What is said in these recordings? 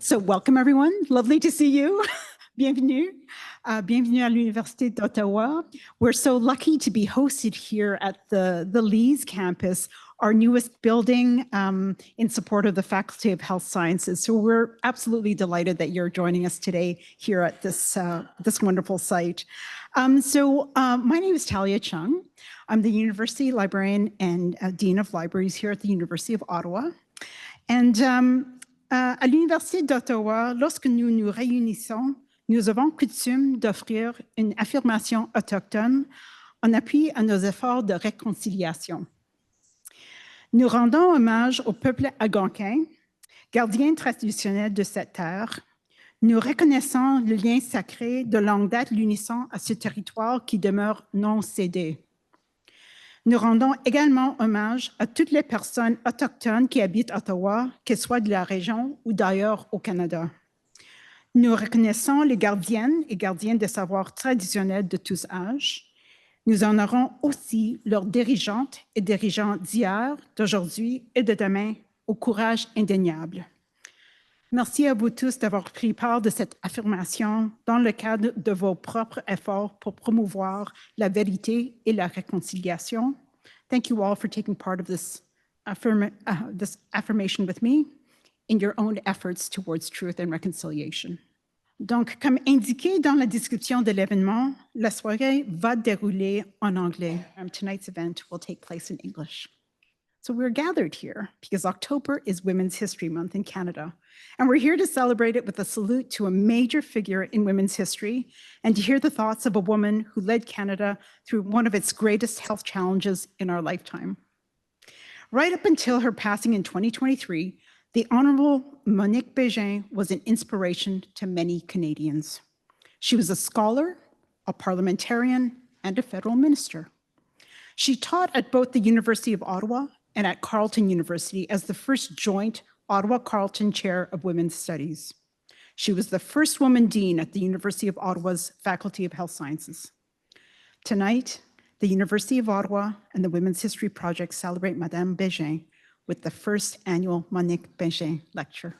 So welcome everyone, lovely to see you. Bienvenue. Bienvenue à l'Université d'Ottawa. We're so lucky to be hosted here at the Lees campus, our newest building in support of the Faculty of Health Sciences. So we're absolutely delighted that you're joining us today here at this wonderful site. My name is Talia Chung. I'm the University Librarian and Dean of Libraries here at the University of Ottawa. And à l'Université d'Ottawa, lorsque nous nous réunissons, nous avons coutume d'offrir une affirmation autochtone en appui à nos efforts de réconciliation. Nous rendons hommage au peuple algonquin, gardien traditionnel de cette terre. Nous reconnaissons le lien sacré de longue date l'unissant à ce territoire qui demeure non cédé. Nous rendons également hommage à toutes les personnes autochtones qui habitent Ottawa, qu'elles soient de la région ou d'ailleurs au Canada. Nous reconnaissons les gardiennes et gardiens des savoirs traditionnels de tous âges. Nous honorons aussi leurs dirigeantes et dirigeants d'hier, d'aujourd'hui et de demain au courage indéniable. Merci à vous tous d'avoir pris part de cette affirmation dans le cadre de vos propres efforts pour promouvoir la vérité et la réconciliation. Thank you all for taking part of this affirmation with me in your own efforts towards truth and reconciliation. Donc, comme indiqué dans la description de l'événement, la soirée va dérouler en anglais. Tonight's event will take place in English. So we're gathered here because October is Women's History Month in Canada, and we're here to celebrate it with a salute to a major figure in women's history and to hear the thoughts of a woman who led Canada through one of its greatest health challenges in our lifetime. Right up until her passing in 2023, the Honourable Monique Bégin was an inspiration to many Canadians. She was a scholar, a parliamentarian, and a federal minister. She taught at both the University of Ottawa and at Carleton University as the first joint Ottawa-Carleton Chair of Women's Studies. She was the first woman dean at the University of Ottawa's Faculty of Health Sciences. Tonight, the University of Ottawa and the Women's History Project celebrate Mme Bégin with the first annual Monique Bégin Lecture.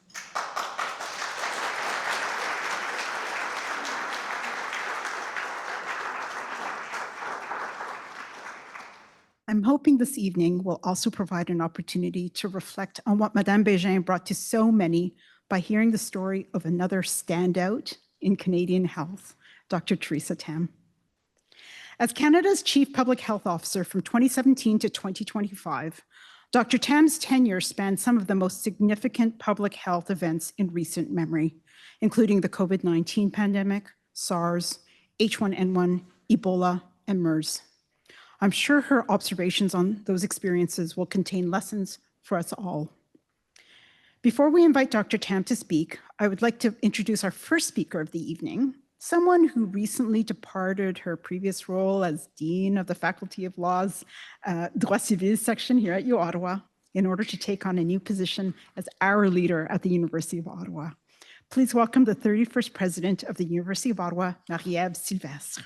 I'm hoping this evening will also provide an opportunity to reflect on what Mme Bégin brought to so many by hearing the story of another standout in Canadian health, Dr. Theresa Tam. As Canada's Chief Public Health Officer from 2017 to 2025, Dr. Tam's tenure spanned some of the most significant public health events in recent memory, including the COVID-19 pandemic, SARS, H1N1, Ebola, and MERS. I'm sure her observations on those experiences will contain lessons for us all. Before we invite Dr. Tam to speak, I would like to introduce our first speaker of the evening, someone who recently departed her previous role as Dean of the Faculty of Law's Droit Civil section here at U Ottawa in order to take on a new position as our leader at the University of Ottawa. Please welcome the 31st President of the University of Ottawa, Marie-Ève Sylvestre.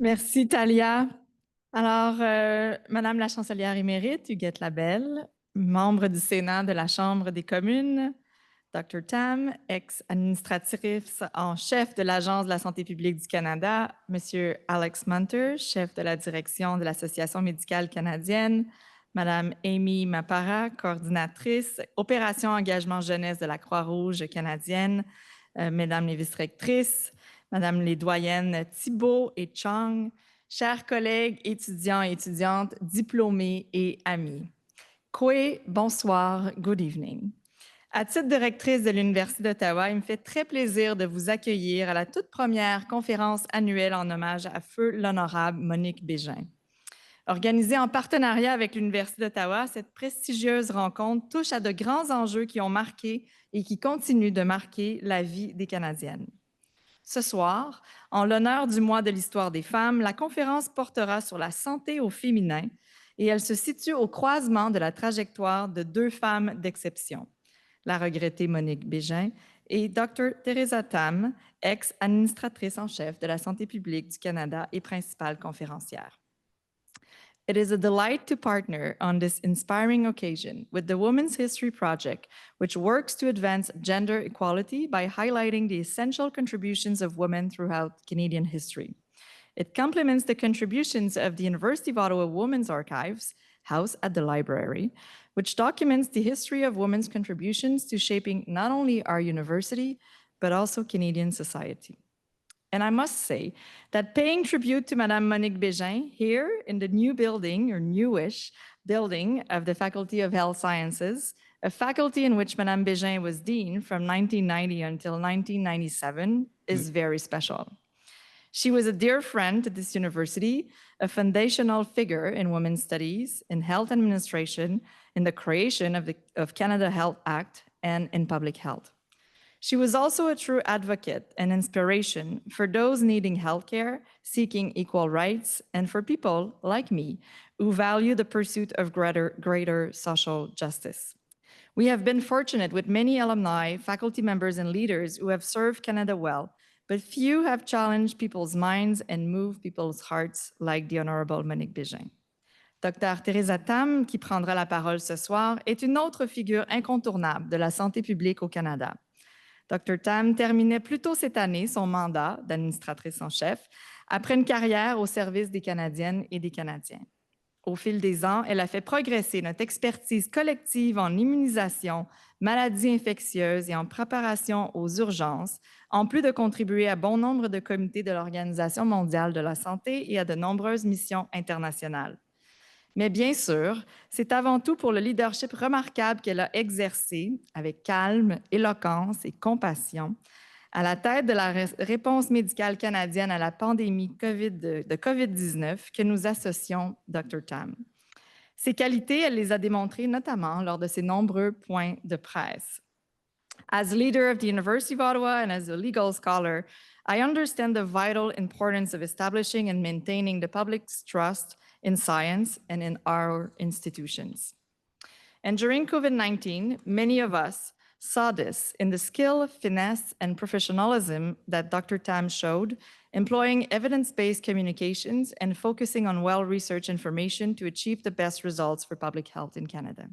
Merci, Talia. Alors, Madame la Chancelière émérite, Huguette Labelle, membre du Sénat de la Chambre des communes, Dr. Tam, ex-administratrice en chef de l'Agence de la santé publique du Canada, Monsieur Alex Munter, chef de la direction de l'Association médicale canadienne, Madame Amy Mapara, coordinatrice, opération engagement jeunesse de la Croix-Rouge canadienne, Mesdames les vice-rectrices, Madame les doyennes Thibault et Chang, chers collègues, étudiants et étudiantes, diplômés et amis. Kwe, bonsoir, good evening. À titre de rectrice de l'Université d'Ottawa, il me fait très plaisir de vous accueillir à la toute première conférence annuelle en hommage à feu l'Honorable Monique Bégin. Organisée en partenariat avec l'Université d'Ottawa, cette prestigieuse rencontre touche à de grands enjeux qui ont marqué et qui continuent de marquer la vie des Canadiennes. Ce soir, en l'honneur du mois de l'histoire des femmes, la conférence portera sur la santé au féminin et elle se situe au croisement de la trajectoire de deux femmes d'exception, la regrettée Monique Bégin et Dr. Theresa Tam, ex-administratrice en chef de la santé publique du Canada et principale conférencière. It is a delight to partner on this inspiring occasion with the Women's History Project, which works to advance gender equality by highlighting the essential contributions of women throughout Canadian history. It complements the contributions of the University of Ottawa Women's Archives, housed at the library, which documents the history of women's contributions to shaping not only our university, but also Canadian society. And I must say that paying tribute to Mme Monique Bégin here in the new building, or newish building of the Faculty of Health Sciences, a faculty in which Mme Bégin was dean from 1990 until 1997, is very special. She was a dear friend to this university, a foundational figure in women's studies, in health administration, in the creation of Canada Health Act, and in public health. She was also a true advocate and inspiration for those needing healthcare, seeking equal rights, and for people like me who value the pursuit of greater social justice. We have been fortunate with many alumni, faculty members, and leaders who have served Canada well, but few have challenged people's minds and moved people's hearts like the Honourable Monique Bégin. Dr. Theresa Tam, qui prendra la parole ce soir, est une autre figure incontournable de la santé publique au Canada. Dr. Tam terminait plus tôt cette année son mandat d'administratrice en chef après une carrière au service des Canadiennes et des Canadiens. Au fil des ans, elle a fait progresser notre expertise collective en immunisation, maladies infectieuses et en préparation aux urgences, en plus de contribuer à bon nombre de comités de l'Organisation mondiale de la santé et à de nombreuses missions internationales. Mais bien sûr, c'est avant tout pour le leadership remarquable qu'elle a exercé avec calme, éloquence et compassion à la tête de la réponse médicale canadienne à la pandémie de COVID-19 que nous associons Dr. Tam. Ces qualités, elle les a démontrées notamment lors de ses nombreux points de presse. As leader of the University of Ottawa and as a legal scholar, I understand the vital importance of establishing and maintaining the public's trust in science and in our institutions. And during COVID-19, many of us saw this in the skill, finesse, and professionalism that Dr. Tam showed, employing evidence-based communications and focusing on well-researched information to achieve the best results for public health in Canada.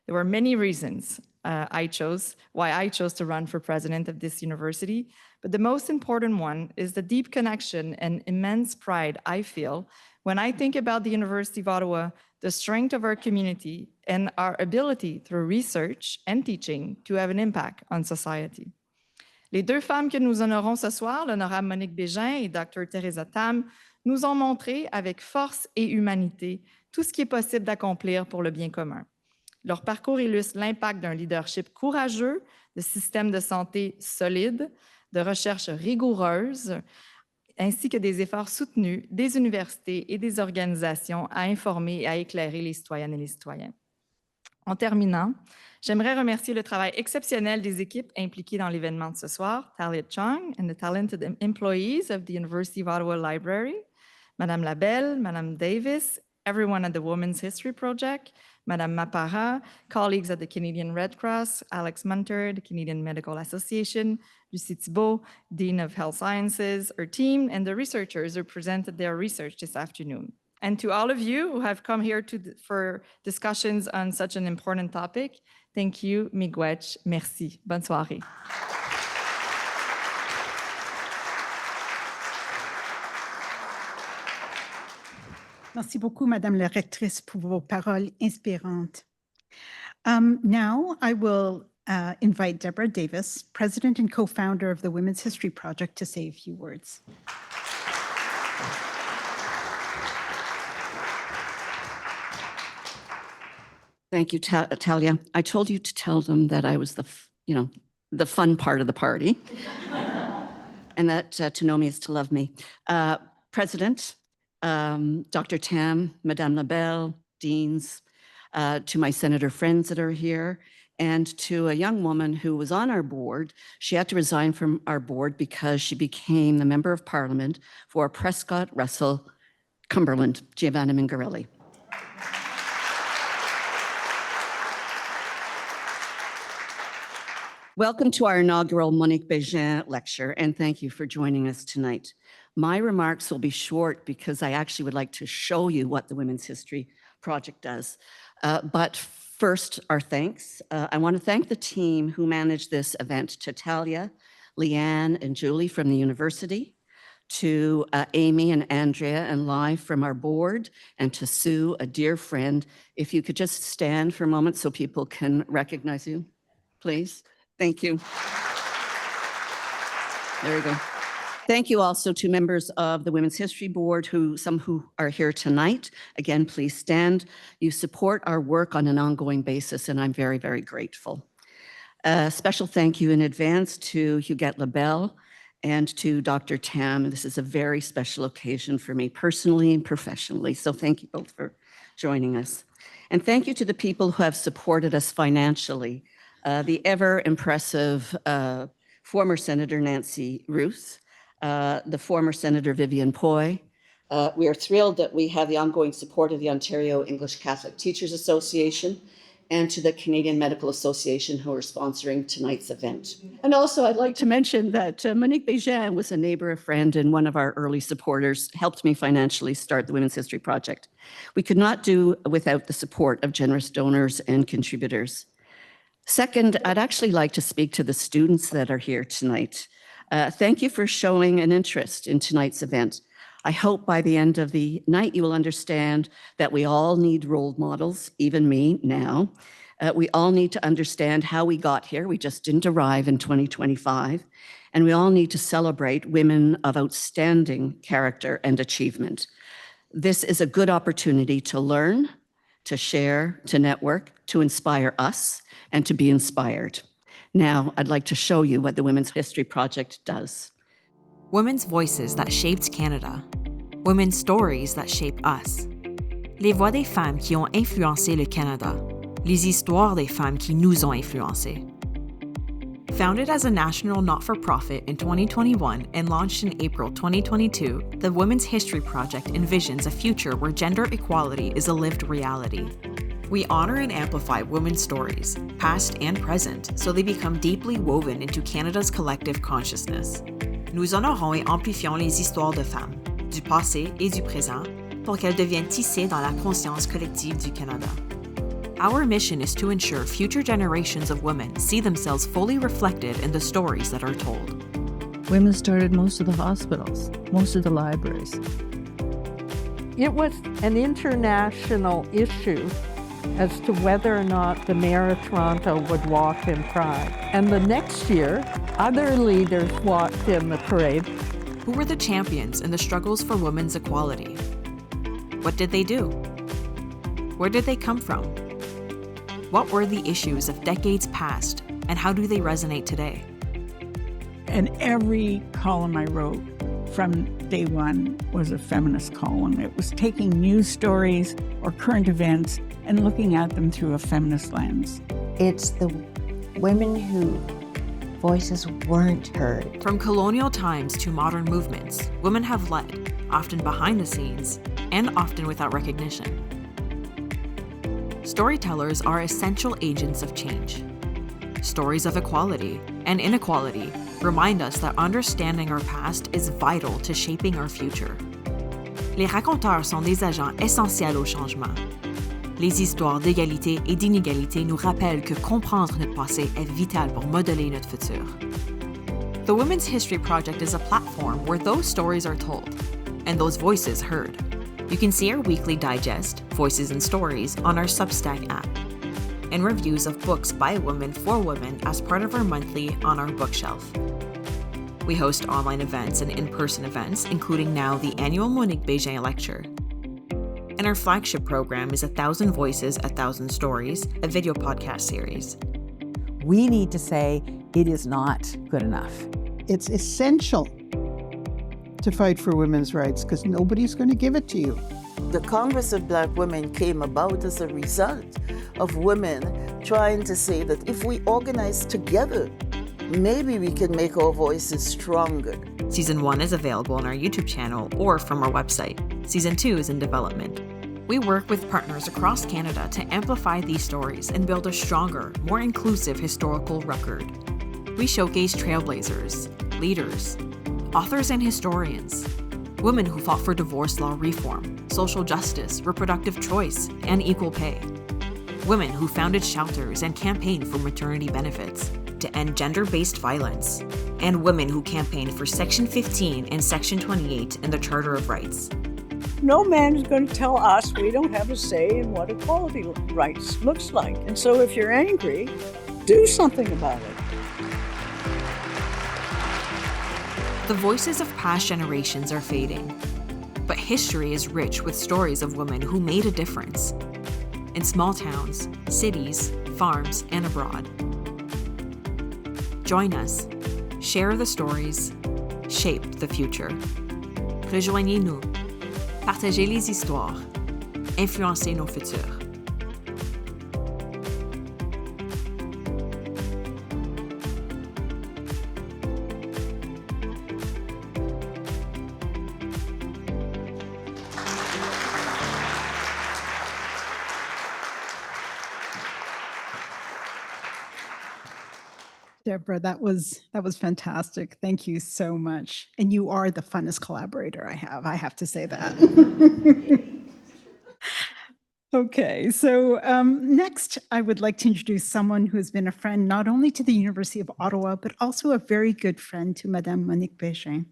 There were many reasons why I chose to run for president of this university, but the most important one is the deep connection and immense pride I feel when I think about the University of Ottawa, the strength of our community, and our ability through research and teaching to have an impact on society. Les deux femmes que nous honorons ce soir, l'honorable Monique Bégin et Dr. Theresa Tam, nous ont montré avec force et humanité tout ce qui est possible d'accomplir pour le bien commun. Leur parcours illustre l'impact d'un leadership courageux, de systèmes de santé solides, de recherche rigoureuse, ainsi que des efforts soutenus des universités et des organisations à informer et à éclairer les citoyennes et les citoyens. En terminant, j'aimerais remercier le travail exceptionnel des équipes impliquées dans l'événement de ce soir, Talia Chung and the talented employees of the University of Ottawa Library, Mme Labelle, Mme Davis, everyone at the Women's History Project, Mme Mapara, colleagues at the Canadian Red Cross, Alex Munter, the Canadian Medical Association, Lucie Thibault, Dean of Health Sciences, her team, and the researchers who presented their research this afternoon. And to all of you who have come here for discussions on such an important topic, thank you, miigwech, merci. Bonne soirée. Merci beaucoup, Madame la rectrice, pour vos paroles inspirantes. Now I will invite Deborah Davis, President and co-founder of the Women's History Project, to say a few words. Thank you, Talia. I told you to tell them that I was the fun part of the party, and that to know me is to love me. President, Dr. Tam, Mme Labelle, deans, to my senator friends that are here, and to a young woman who was on our board. She had to resign from our board because she became the member of parliament for Prescott, Russell, Cumberland, Giovanna Mingarelli. Welcome to our inaugural Monique Bégin Lecture, and thank you for joining us tonight. My remarks will be short because I actually would like to show you what the Women's History Project does. But first, our thanks. I want to thank the team who managed this event, to Talia, Leanne, and Julie from the university, to Amy and Andrea and Lai from our board, and to Sue, a dear friend. If you could just stand for a moment so people can recognize you, please. Thank you. There you go. Thank you also to members of the Women's History Board, some who are here tonight. Again, please stand. You support our work on an ongoing basis, and I'm very, very grateful. A special thank you in advance to Huguette Labelle and to Dr. Tam. This is a very special occasion for me personally and professionally, so thank you both for joining us. And thank you to the people who have supported us financially. The ever impressive former Senator Nancy Ruth, the former Senator Vivian Poy. We are thrilled that we have the ongoing support of the Ontario English Catholic Teachers Association and to the Canadian Medical Association who are sponsoring tonight's event. And also I'd like to mention that Monique Bégin was a neighbor, a friend, and one of our early supporters, helped me financially start the Women's History Project. We could not do without the support of generous donors and contributors. Second, I'd actually like to speak to the students that are here tonight. Thank you for showing an interest in tonight's event. I hope by the end of the night you will understand that we all need role models, even me now. We all need to understand how we got here. We just didn't arrive in 2025. And we all need to celebrate women of outstanding character and achievement. This is a good opportunity to learn, to share, to network, to inspire us, and to be inspired. Now, I'd like to show you what the Women's History Project does. Women's voices that shaped Canada. Women's stories that shaped us. Les voix des femmes qui ont influencé le Canada. Les histoires des femmes qui nous ont influencés. Founded as a national not-for-profit in 2021 and launched in April 2022, the Women's History Project envisions a future where gender equality is a lived reality. We honor and amplify women's stories, past and present, so they become deeply woven into Canada's collective consciousness. Nous honorons et amplifions les histoires de femmes, du passé et du présent, pour qu'elles deviennent tissées dans la conscience collective du Canada. Our mission is to ensure future generations of women see themselves fully reflected in the stories that are told. Women started most of the hospitals, most of the libraries. It was an international issue as to whether or not the Mayor of Toronto would walk in pride. And the next year, other leaders walked in the parade. Who were the champions in the struggles for women's equality? What did they do? Where did they come from? What were the issues of decades past, and how do they resonate today? And every column I wrote from day one was a feminist column. It was taking news stories or current events and looking at them through a feminist lens. It's the women whose voices weren't heard. From colonial times to modern movements, women have led, often behind the scenes, and often without recognition. Storytellers are essential agents of change. Stories of equality and inequality remind us that understanding our past is vital to shaping our future. Les raconteurs sont des agents essentiels au changement. Les histoires d'égalité et d'inégalité nous rappellent que comprendre notre passé est vital pour modeler notre futur. The Women's History Project is a platform where those stories are told and those voices heard. You can see our weekly digest, Voices and Stories, on our Substack app, and reviews of books by women for women as part of our monthly On Our Bookshelf. We host online events and in-person events, including now the Annual Monique Bégin Lecture. And our flagship program is 1,000 Voices, 1,000 Stories, a video podcast series. We need to say it is not good enough. It's essential to fight for women's rights because nobody's going to give it to you. The Congress of Black Women came about as a result of women trying to say that if we organize together, maybe we can make our voices stronger. Season 1 is available on our YouTube channel or from our website. Season 2 is in development. We work with partners across Canada to amplify these stories and build a stronger, more inclusive historical record. We showcase trailblazers, leaders, authors and historians, women who fought for divorce law reform, social justice, reproductive choice, and equal pay, women who founded shelters and campaigned for maternity benefits to end gender-based violence, and women who campaigned for Section 15 and Section 28 in the Charter of Rights. No man is going to tell us we don't have a say in what equality rights looks like. And so if you're angry, do something about it. The voices of past generations are fading, but history is rich with stories of women who made a difference in small towns, cities, farms, and abroad. Join us, share the stories, shape the future. Rejoignez-nous, partagez les histoires, influencez nos futurs. Deborah, that was fantastic. Thank you so much. And you are the funnest collaborator I have to say that. Okay, so next I would like to introduce someone who has been a friend not only to the University of Ottawa, but also a very good friend to Mme. Monique Bégin.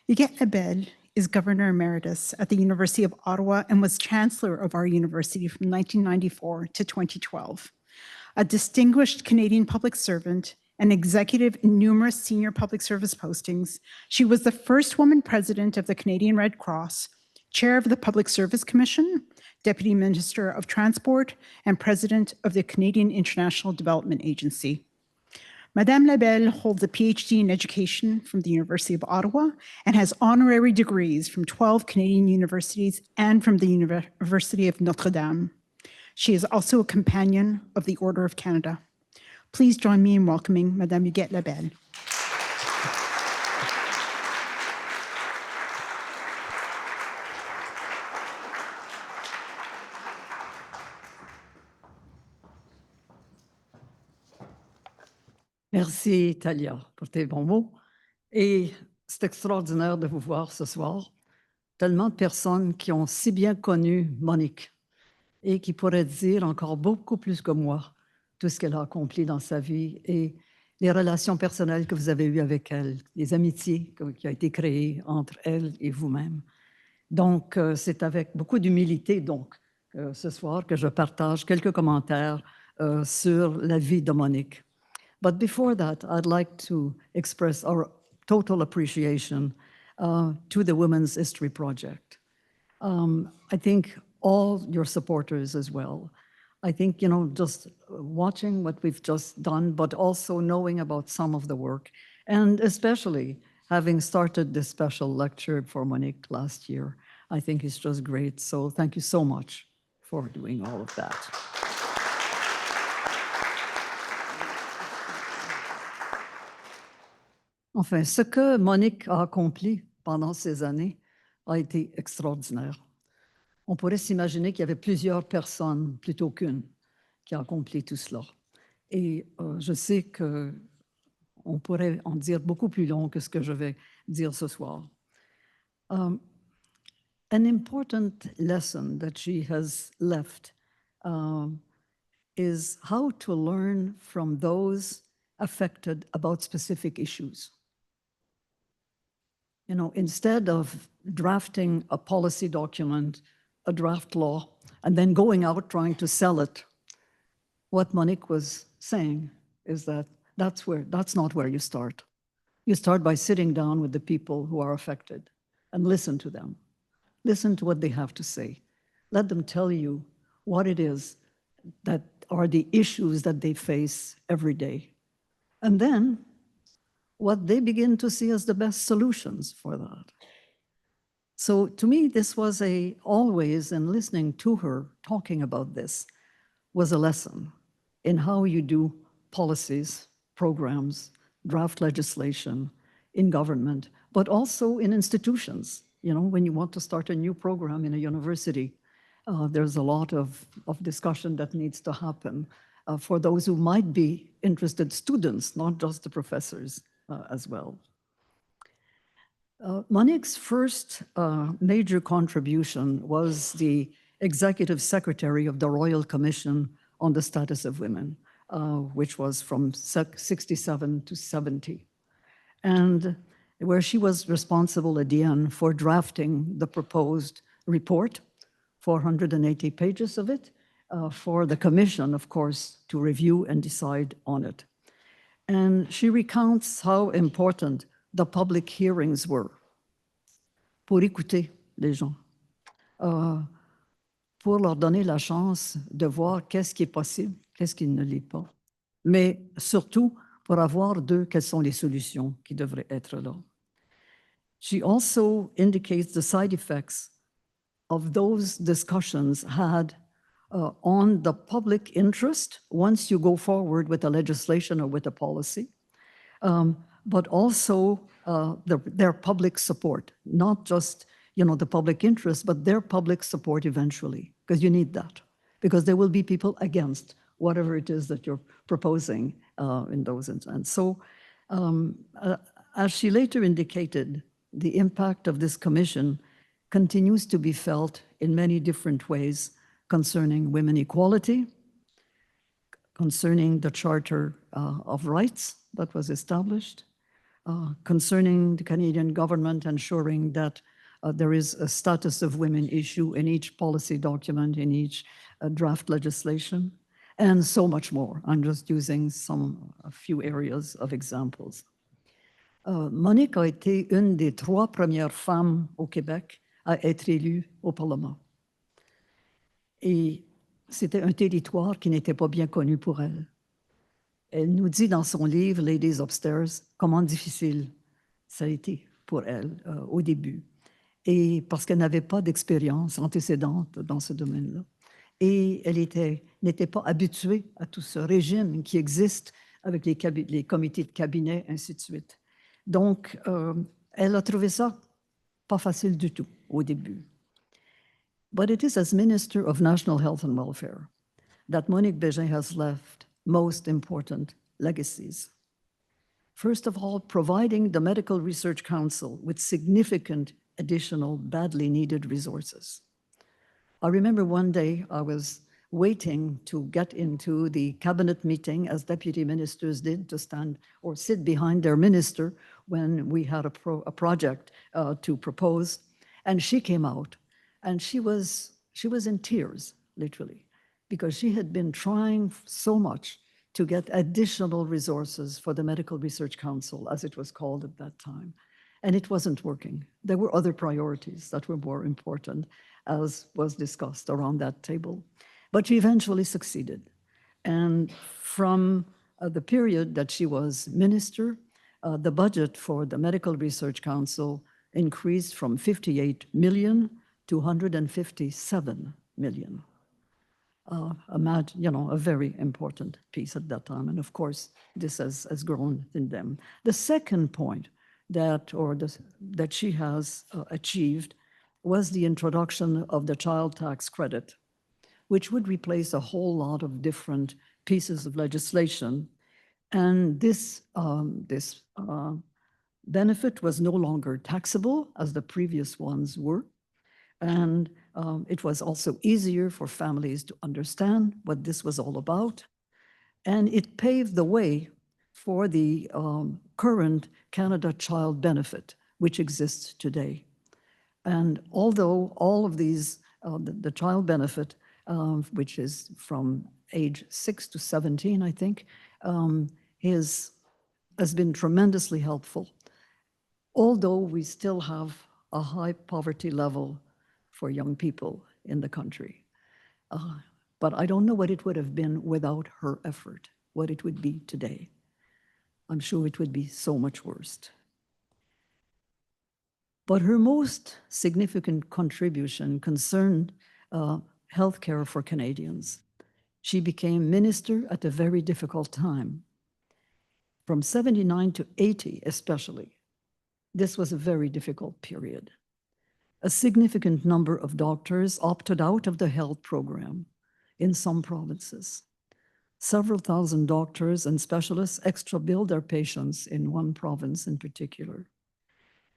Huguette Labelle is Governor Emeritus at the University of Ottawa and was Chancellor of our university from 1994 to 2012. A distinguished Canadian public servant, an executive in numerous senior public service postings, she was the first woman president of the Canadian Red Cross, chair of the Public Service Commission, deputy minister of transport, and president of the Canadian International Development Agency. Madame Labelle holds a PhD in education from the University of Ottawa and has honorary degrees from 12 Canadian universities and from the University of Notre Dame. She is also a companion of the Order of Canada. Please join me in welcoming Mme. Huguette Labelle. Merci, Talia, pour tes bons mots. Et c'est extraordinaire de vous voir ce soir. Tellement de personnes qui ont si bien connu Monique et qui pourraient dire encore beaucoup plus que moi tout ce qu'elle a accompli dans sa vie et les relations personnelles que vous avez eues avec elle, les amitiés qui ont été créées entre elle et vous-même. Donc, c'est avec beaucoup d'humilité, donc, ce soir que je partage quelques commentaires sur la vie de Monique. But before that, I'd like to express our total appreciation to the Women's History Project. I think all your supporters as well. I think, you know, just watching what we've just done, but also knowing about some of the work, and especially having started this special lecture for Monique last year, I think it's just great. So thank you so much for doing all of that. Enfin, ce que Monique a accompli pendant ces années a été extraordinaire. On pourrait s'imaginer qu'il y avait plusieurs personnes plutôt qu'une qui a accompli tout cela. Et je sais qu'on pourrait en dire beaucoup plus long que ce que je vais dire ce soir. An important lesson that she has left is how to learn from those affected about specific issues. You know, instead of drafting a policy document, a draft law, and then going out trying to sell it, what Monique was saying is that that's not where you start. You start by sitting down with the people who are affected and listen to them. Listen to what they have to say. Let them tell you what it is that are the issues that they face every day. And then what they begin to see as the best solutions for that. So to me, this was always, and listening to her talking about this, was a lesson in how you do policies, programs, draft legislation in government, but also in institutions. You know, when you want to start a new program in a university, there's a lot of discussion that needs to happen. for those who might be interested students, not just the professors as well. Monique's first major contribution was the executive secretary of the Royal Commission on the Status of Women, which was from 67 to 70, and where she was responsible at the end for drafting the proposed report, 480 pages of it, for the commission, of course, to review and decide on it. And she recounts how important the public hearings were pour écouter les gens, pour leur donner la chance de voir qu'est-ce qui est possible, qu'est-ce qui ne l'est pas, mais surtout pour avoir d'eux quelles sont les solutions qui devraient être là. She also indicates the side effects of those discussions had on the public interest once you go forward with a legislation or with a policy, but also their public support, not just the public interest, but their public support eventually, because you need that, because there will be people against whatever it is that you're proposing in those instances. And so, as she later indicated, the impact of this commission continues to be felt in many different ways concerning women equality, concerning the Charter of Rights that was established, concerning the Canadian government ensuring that there is a status of women issue in each policy document, in each draft legislation, and so much more. I'm just using a few areas of examples. Monique a été une des 3 premières femmes au Québec à être élue au Parlement. Et c'était un territoire qui n'était pas bien connu pour elle. Elle nous dit dans son livre, Ladies Upstairs, comment difficile ça a été pour elle au début. Et parce qu'elle n'avait pas d'expérience antécédente dans ce domaine-là. Et elle n'était pas habituée à tout ce régime qui existe avec les comités de cabinet, ainsi de suite. Donc, elle a trouvé ça pas facile du tout au début. But it is as Minister of National Health and Welfare that Monique Bégin has left most important legacies. First of all, providing the Medical Research Council with significant additional badly needed resources. I remember one day I was waiting to get into the cabinet meeting, as deputy ministers did, to stand or sit behind their minister when we had a project to propose. And she came out, and she was in tears, literally, because she had been trying so much to get additional resources for the Medical Research Council, as it was called at that time. And it wasn't working. There were other priorities that were more important, as was discussed around that table. But she eventually succeeded. And from the period that she was minister, the budget for the Medical Research Council increased from 58 million to 157 million. A very important piece at that time. And of course, this has grown in them. The second point that she has achieved was the introduction of the child tax credit, which would replace a whole lot of different pieces of legislation. And this benefit was no longer taxable as the previous ones were. And it was also easier for families to understand what this was all about. And it paved the way for the current Canada Child Benefit, which exists today. And although all of these, the child benefit, which is from age 6 to 17, I think, has been tremendously helpful. Although we still have a high poverty level for young people in the country. But I don't know what it would have been without her effort, what it would be today. I'm sure it would be so much worse. But her most significant contribution concerned healthcare for Canadians. She became minister at a very difficult time. From 79 to 80 especially, this was a very difficult period. A significant number of doctors opted out of the health program in some provinces. Several thousand doctors and specialists extra billed their patients in one province in particular.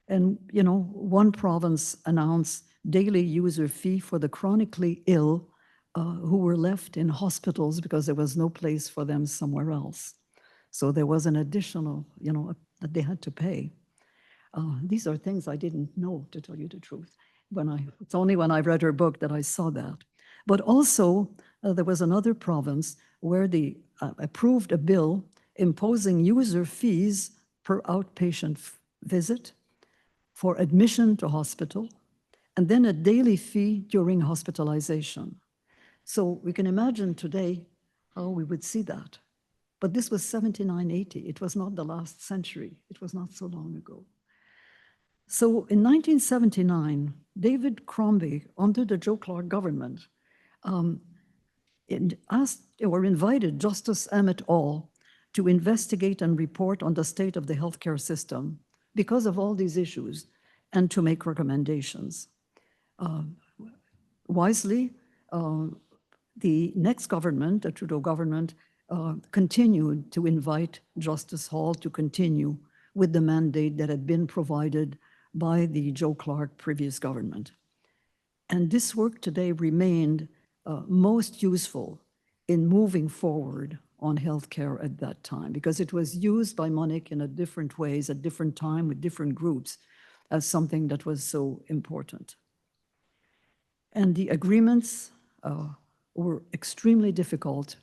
And, you know, one province announced daily user fee for the chronically ill who were left in hospitals because there was no place for them somewhere else. So there was an additional, you know, that they had to pay. These are things I didn't know, to tell you the truth. It's only when I read her book that I saw that. But also, there was another province where they approved a bill imposing user fees per outpatient visit for admission to hospital, and then a daily fee during hospitalization. So we can imagine today how we would see that. But this was 7980. It was not the last century. It was not so long ago. So in 1979, David Crombie, under the Joe Clark government, invited Justice Emmett All to investigate and report on the state of the healthcare system because of all these issues and to make recommendations. Wisely, the next government, the Trudeau government, continued to invite Justice Hall to continue with the mandate that had been provided by the Joe Clark previous government. And this work today remained most useful in moving forward on healthcare at that time, because it was used by Monique in a different ways at different time with different groups as something that was so important. And the agreements were extremely difficult.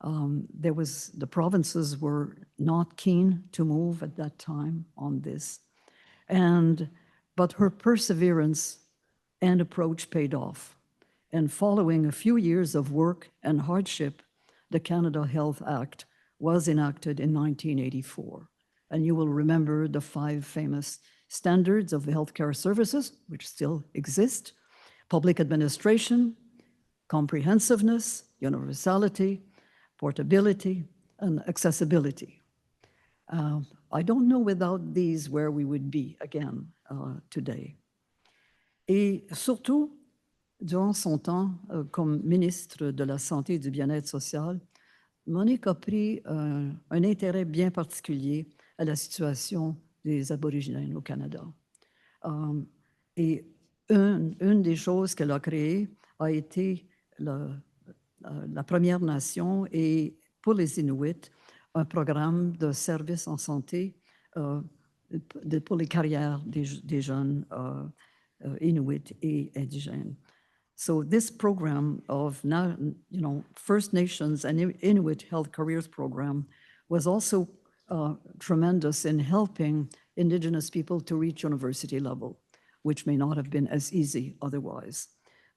The provinces were not keen to move at that time on this. But her perseverance and approach paid off. And following a few years of work and hardship, the Canada Health Act was enacted in 1984. And you will remember the 5 famous standards of healthcare services, which still exist: public administration, comprehensiveness, universality, portability, and accessibility. I don't know without these where we would be again today. Et surtout, durant son temps comme ministre de la Santé et du Bien-être social, Monique a pris un intérêt bien particulier à la situation des Aborigènes au Canada. Et une des choses qu'elle a créées a été la Première Nation et pour les Inuits, un programme de services en santé pour les carrières des jeunes Inuits et indigènes. So this program of now, First Nations and Inuit Health Careers Program was also tremendous in helping Indigenous people to reach university level, which may not have been as easy otherwise.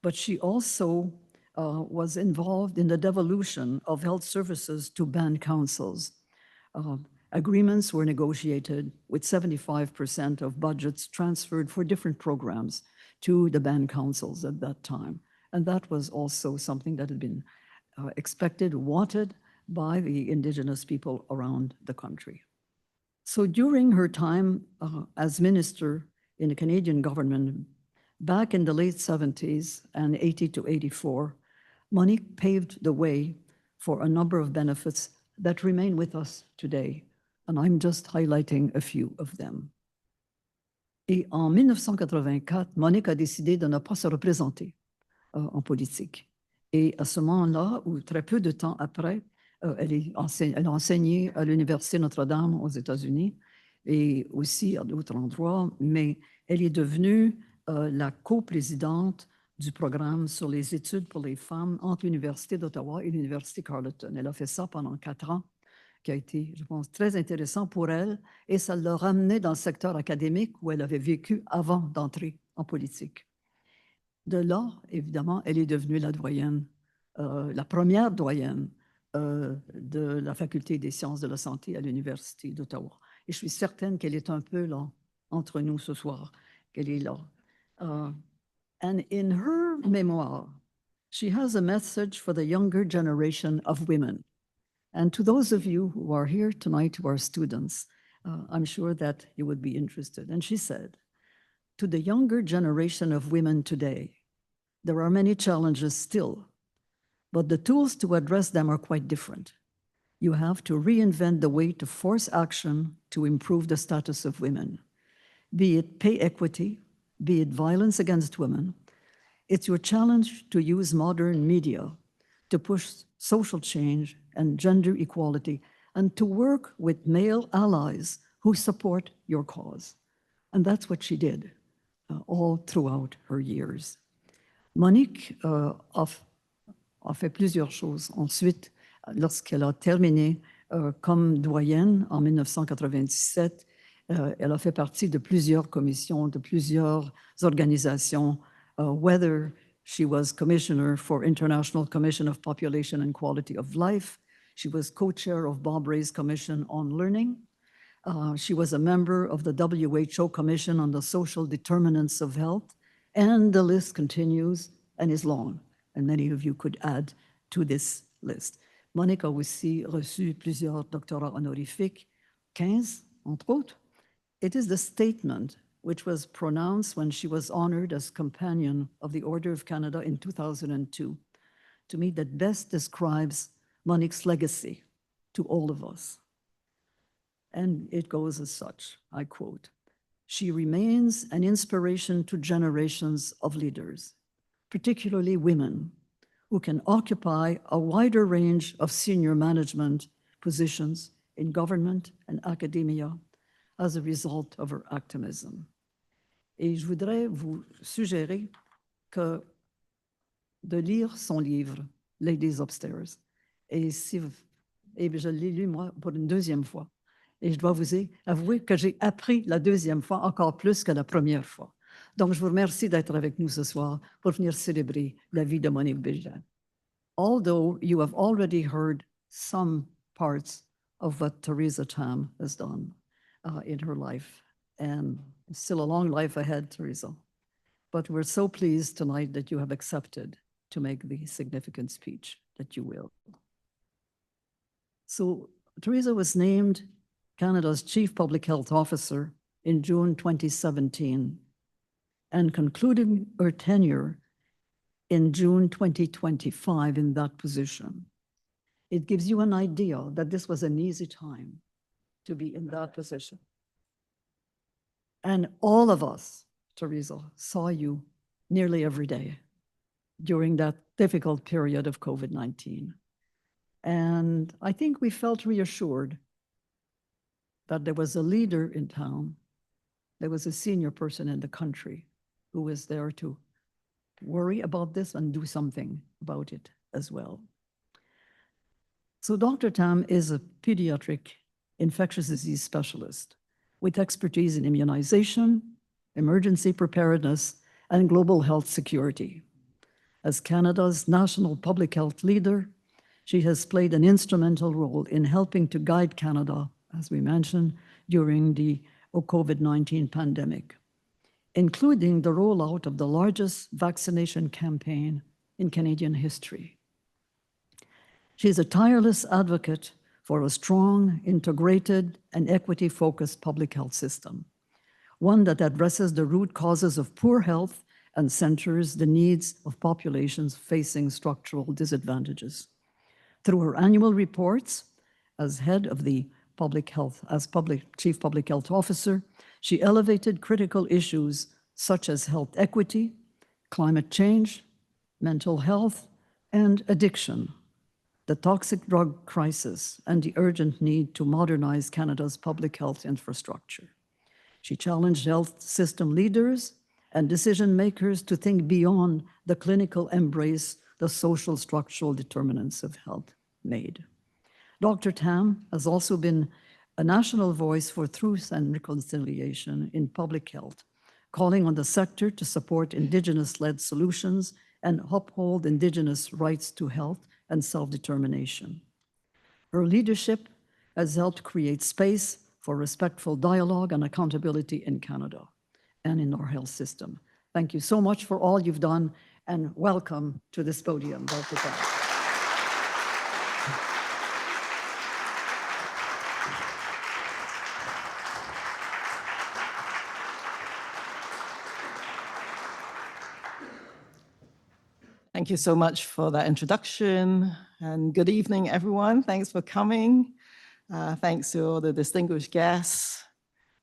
But she also was involved in the devolution of health services to band councils. Agreements were negotiated with 75% of budgets transferred for different programs to the band councils at that time. And that was also something that had been expected, wanted by the Indigenous people around the country. So during her time as minister in the Canadian government, back in the late 70s and 80 to 84, Monique paved the way for a number of benefits that remain with us today. And I'm just highlighting a few of them. Et en 1984, Monique a décidé de ne pas se représenter en politique. Et à ce moment-là, ou très peu de temps après, elle a enseigné à l'Université Notre-Dame aux États-Unis et aussi à d'autres endroits, mais elle est devenue la coprésidente du programme sur les études pour les femmes entre l'Université d'Ottawa et l'Université Carleton. Elle a fait ça pendant 4 ans, qui a été, je pense, très intéressant pour elle, et ça l'a ramenée dans le secteur académique où elle avait vécu avant d'entrer en politique. De là, évidemment, elle est devenue la doyenne, la première doyenne de la Faculté des sciences de la santé à l'Université d'Ottawa. Et je suis certaine qu'elle est un peu là, entre nous ce soir, qu'elle est là. And in her memoir, she has a message for the younger generation of women. And to those of you who are here tonight, who are students, I'm sure that you would be interested. And she said, to the younger generation of women today, there are many challenges still, but the tools to address them are quite different. You have to reinvent the way to force action to improve the status of women, be it pay equity, be it violence against women. It's your challenge to use modern media to push social change and gender equality and to work with male allies who support your cause. And that's what she did all throughout her years. Monique a fait plusieurs choses. Ensuite, lorsqu'elle a terminé comme doyenne en 1997, elle a fait partie de plusieurs commissions, de plusieurs organisations, whether she was commissioner for International Commission of Population and Quality of Life, she was co-chair of Bob Ray's Commission on Learning, she was a member of the WHO Commission on the Social Determinants of Health, and the list continues and is long, and many of you could add to this list. Monique a aussi reçu plusieurs doctorats honorifiques, 15 entre autres. It is the statement which was pronounced when she was honored as Companion of the Order of Canada in 2002, to me that best describes Monique's legacy to all of us. And it goes as such, I quote, "She remains an inspiration to generations of leaders, particularly women, who can occupy a wider range of senior management positions in government and academia as a result of her activism." Et je voudrais vous suggérer de lire son livre, Ladies Upstairs. Et je l'ai lu, moi, pour une deuxième fois. Et je dois vous avouer que j'ai appris la deuxième fois encore plus que la première fois. Donc, je vous remercie d'être avec nous ce soir pour venir célébrer la vie de Monique Bégin. Although you have already heard some parts of what Theresa Tam has done in her life, and still a long life ahead, Theresa. But we're so pleased tonight that you have accepted to make the significant speech that you will. So Theresa was named Canada's Chief Public Health Officer in June 2017 and concluding her tenure in June 2025 in that position. It gives you an idea that this was an easy time to be in that position. And all of us, Theresa, saw you nearly every day during that difficult period of COVID-19. And I think we felt reassured that there was a leader in town, there was a senior person in the country who was there to worry about this and do something about it as well. So Dr. Tam is a pediatric infectious disease specialist with expertise in immunization, emergency preparedness, and global health security. As Canada's national public health leader, she has played an instrumental role in helping to guide Canada, as we mentioned, during the COVID-19 pandemic, including the rollout of the largest vaccination campaign in Canadian history. She is a tireless advocate for a strong, integrated, and equity-focused public health system, one that addresses the root causes of poor health and centers the needs of populations facing structural disadvantages. Through her annual reports, as head of the Chief Public Health Officer, she elevated critical issues such as health equity, climate change, mental health, and addiction, the toxic drug crisis, and the urgent need to modernize Canada's public health infrastructure. She challenged health system leaders and decision makers to think beyond the clinical embrace the social structural determinants of health made. Dr. Tam has also been a national voice for truth and reconciliation in public health, calling on the sector to support Indigenous-led solutions and uphold Indigenous rights to health and self-determination. Her leadership has helped create space for respectful dialogue and accountability in Canada and in our health system. Thank you so much for all you've done, and welcome to this podium, Dr. Tam. Thank you so much for that introduction, and good evening, everyone. Thanks for coming. Thanks to all the distinguished guests,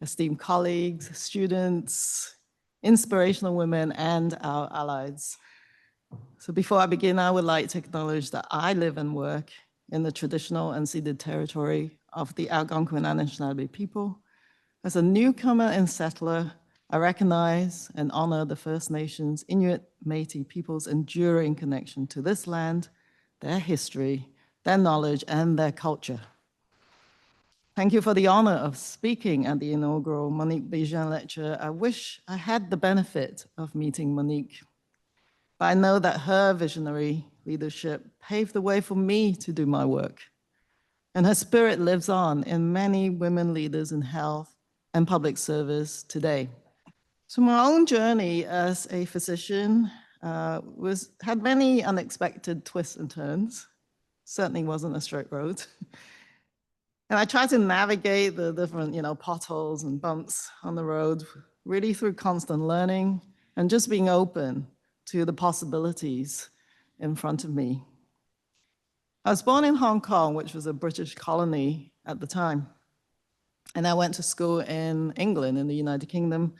esteemed colleagues, students, inspirational women, and our allies. So before I begin, I would like to acknowledge that I live and work in the traditional and ceded territory of the Algonquin Anishinaabe people. As a newcomer and settler, I recognize and honor the First Nations, Inuit, Métis peoples' enduring connection to this land, their history, their knowledge, and their culture. Thank you for the honor of speaking at the inaugural Monique Bégin Lecture. I wish I had the benefit of meeting Monique, but I know that her visionary leadership paved the way for me to do my work, and her spirit lives on in many women leaders in health and public service today. So my own journey as a physician had many unexpected twists and turns. Certainly wasn't a straight road. And I tried to navigate the different, potholes and bumps on the road, really through constant learning and just being open to the possibilities in front of me. I was born in Hong Kong, which was a British colony at the time. And I went to school in England, in the United Kingdom,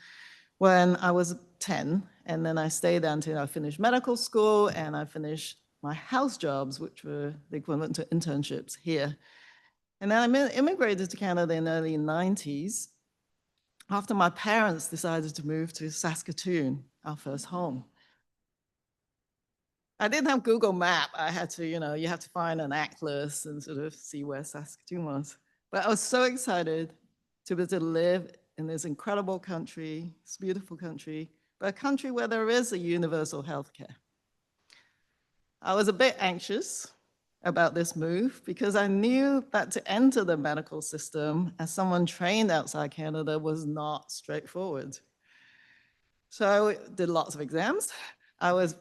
when I was 10, and then I stayed there until I finished medical school and I finished my house jobs, which were the equivalent to internships here. And then I immigrated to Canada in the early 90s after my parents decided to move to Saskatoon, our first home. I didn't have Google Map. I had to, you have to find an atlas and sort of see where Saskatoon was. But I was so excited to be able to live in this incredible country, this beautiful country, but a country where there is a universal healthcare. I was a bit anxious about this move because I knew that to enter the medical system as someone trained outside Canada was not straightforward. So I did lots of exams. I was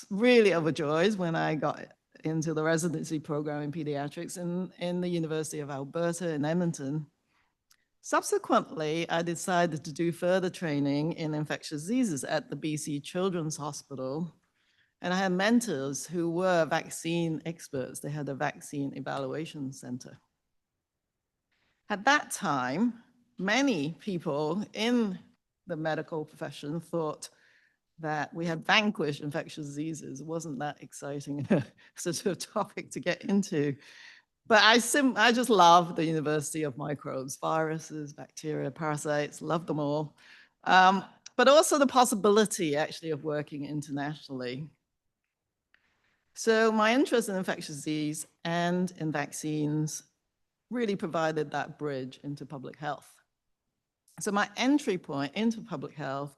really overjoyed when I got into the residency program in pediatrics in the University of Alberta in Edmonton. Subsequently, I decided to do further training in infectious diseases at the BC Children's Hospital. And I had mentors who were vaccine experts. They had a vaccine evaluation center. At that time, many people in the medical profession thought that we had vanquished infectious diseases. It wasn't that exciting sort of topic to get into. But I just love the University of Microbes, viruses, bacteria, parasites, love them all. But also the possibility actually of working internationally. So my interest in infectious disease and in vaccines really provided that bridge into public health. So my entry point into public health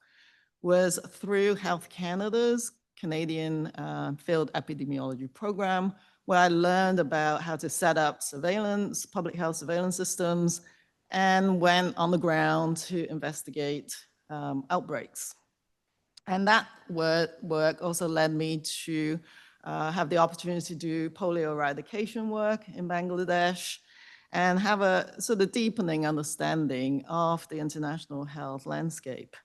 was through Health Canada's Canadian Field Epidemiology Program, where I learned about how to set up surveillance, public health surveillance systems, and went on the ground to investigate outbreaks. And that work also led me to have the opportunity to do polio eradication work in Bangladesh and have a sort of deepening understanding of the international health landscape.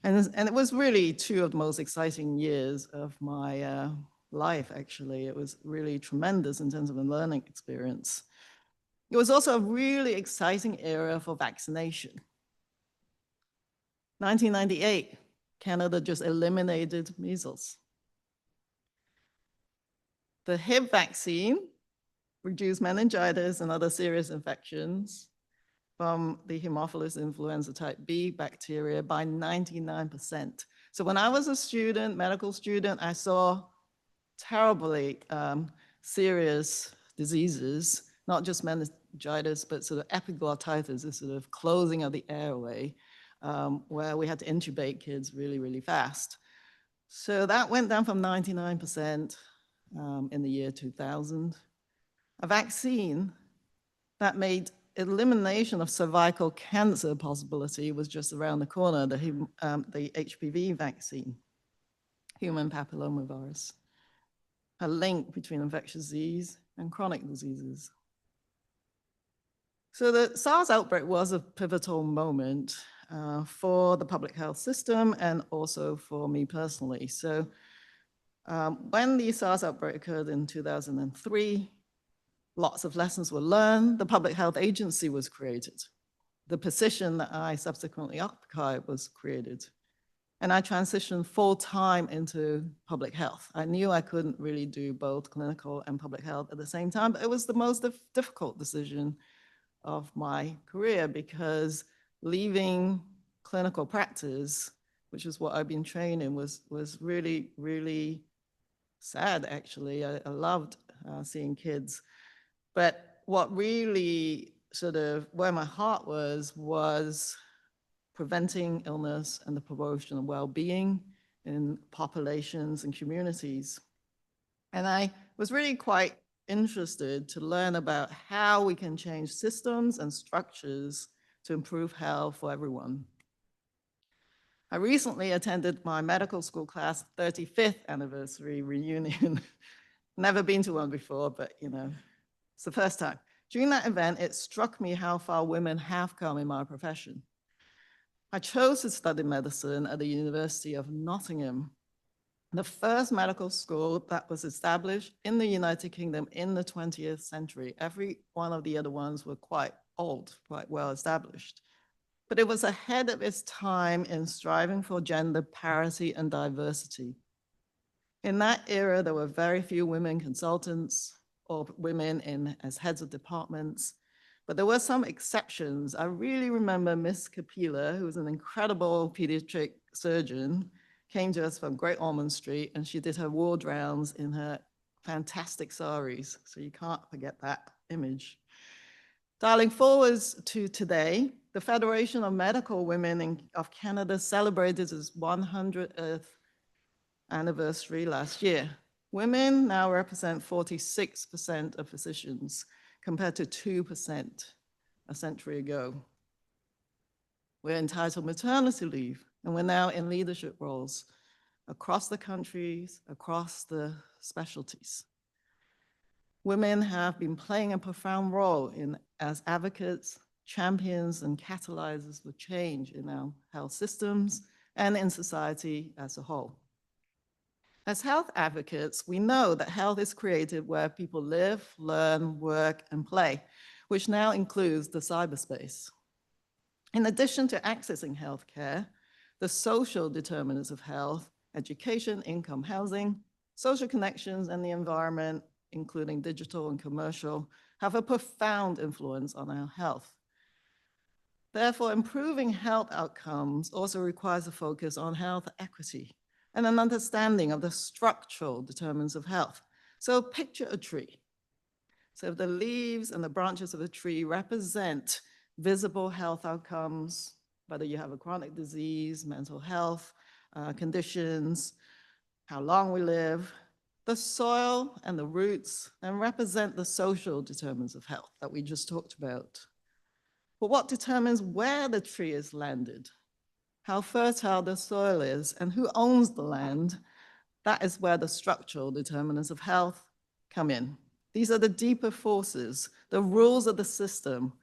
And it was really two of the most exciting years of my life, actually. It was really tremendous in terms of a learning experience. It was also a really exciting era for vaccination. 1998, Canada just eliminated measles. The Hib vaccine reduced meningitis and other serious infections from the Haemophilus influenza type B bacteria by 99%. So when I was a student, medical student, I saw terribly serious diseases, not just meningitis, but sort of epiglottitis, this sort of closing of the airway, where we had to intubate kids really, really fast. So that went down from 99% in the year 2000. A vaccine that made elimination of cervical cancer possibility was just around the corner, the HPV vaccine, human papillomavirus. A link between infectious disease and chronic diseases. So the SARS outbreak was a pivotal moment for the public health system and also for me personally. So When the SARS outbreak occurred in 2003, lots of lessons were learned. The Public Health Agency was created. The position that I subsequently occupied was created. And I transitioned full-time into public health. I knew I couldn't really do both clinical and public health at the same time, but it was the most difficult decision of my career, because leaving clinical practice, which is what I've been trained in, was really, really sad, actually. I loved seeing kids. But what really sort of where my heart was preventing illness and the promotion of well-being in populations and communities. And I was really quite interested to learn about how we can change systems and structures to improve health for everyone. I recently attended my medical school class 35th anniversary reunion. Never been to one before, but you know, it's the first time. During that event, it struck me how far women have come in my profession. I chose to study medicine at the University of Nottingham, the first medical school that was established in the United Kingdom in the 20th century. Every one of the other ones were quite old, quite well established. But it was ahead of its time in striving for gender parity and diversity. In that era, there were very few women consultants or women as heads of departments, but there were some exceptions. I really remember Miss Capilla, who was an incredible pediatric surgeon, came to us from Great Ormond Street, and she did her ward rounds in her fantastic saris. So you can't forget that image. Dialing forwards to today, the Federation of Medical Women of Canada celebrated its 100th anniversary last year. Women now represent 46% of physicians, compared to 2% a century ago. We're entitled maternity leave, and we're now in leadership roles across the countries, across the specialties. Women have been playing a profound role as advocates, champions, and catalyzers for change in our health systems and in society as a whole. As health advocates, we know that health is created where people live, learn, work, and play, which now includes the cyberspace. In addition to accessing healthcare, the social determinants of health, education, income, housing, social connections, and the environment, including digital and commercial, have a profound influence on our health. Therefore, improving health outcomes also requires a focus on health equity and an understanding of the structural determinants of health. So picture a tree. So if the leaves and the branches of the tree represent visible health outcomes, whether you have a chronic disease, mental health conditions, how long we live, the soil and the roots then represent the social determinants of health that we just talked about. But what determines where the tree is landed, how fertile the soil is, and who owns the land, that is where the structural determinants of health come in. These are the deeper forces, the rules of the system,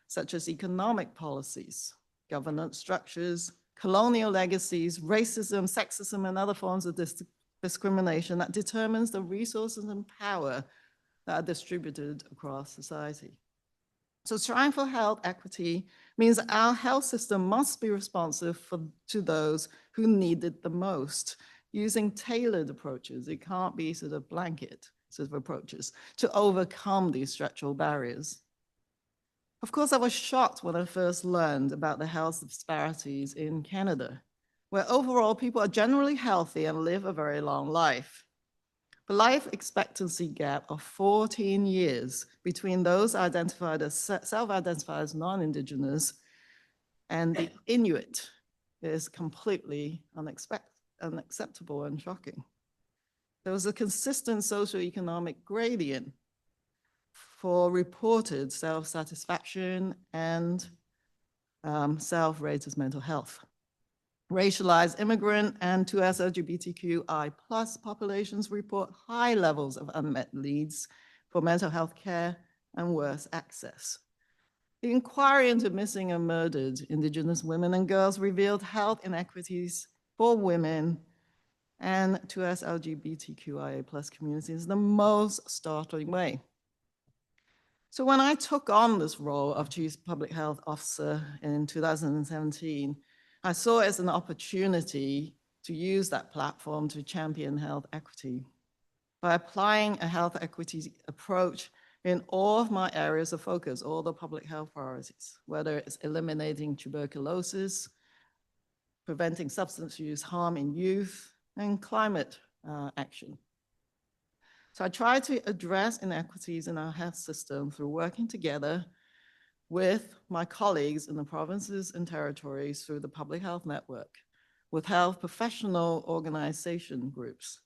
such as economic policies, governance structures, colonial legacies, racism, sexism, and other forms of discrimination that determines the resources and power that are distributed across society. So striving for health equity means our health system must be responsive to those who need it the most, using tailored approaches. It can't be sort of blanket sort of approaches to overcome these structural barriers. Of course, I was shocked when I first learned about the health disparities in Canada, where overall people are generally healthy and live a very long life. The life expectancy gap of 14 years between those identified as self-identified as non-Indigenous and the Inuit is completely unacceptable and shocking. There was a consistent socioeconomic gradient for reported self-satisfaction and self-rated mental health. Racialized immigrant and 2S LGBTQI+ populations report high levels of unmet needs for mental health care and worse access. The inquiry into missing and murdered Indigenous women and girls revealed health inequities for women and to us LGBTQIA+ communities in the most startling way. So when I took on this role of Chief Public Health Officer in 2017, I saw it as an opportunity to use that platform to champion health equity by applying a health equity approach in all of my areas of focus, all the public health priorities, whether it's eliminating tuberculosis, preventing substance use harm in youth, and climate action. So I try to address inequities in our health system through working together with my colleagues in the provinces and territories through the Public Health Network, with health professional organization groups,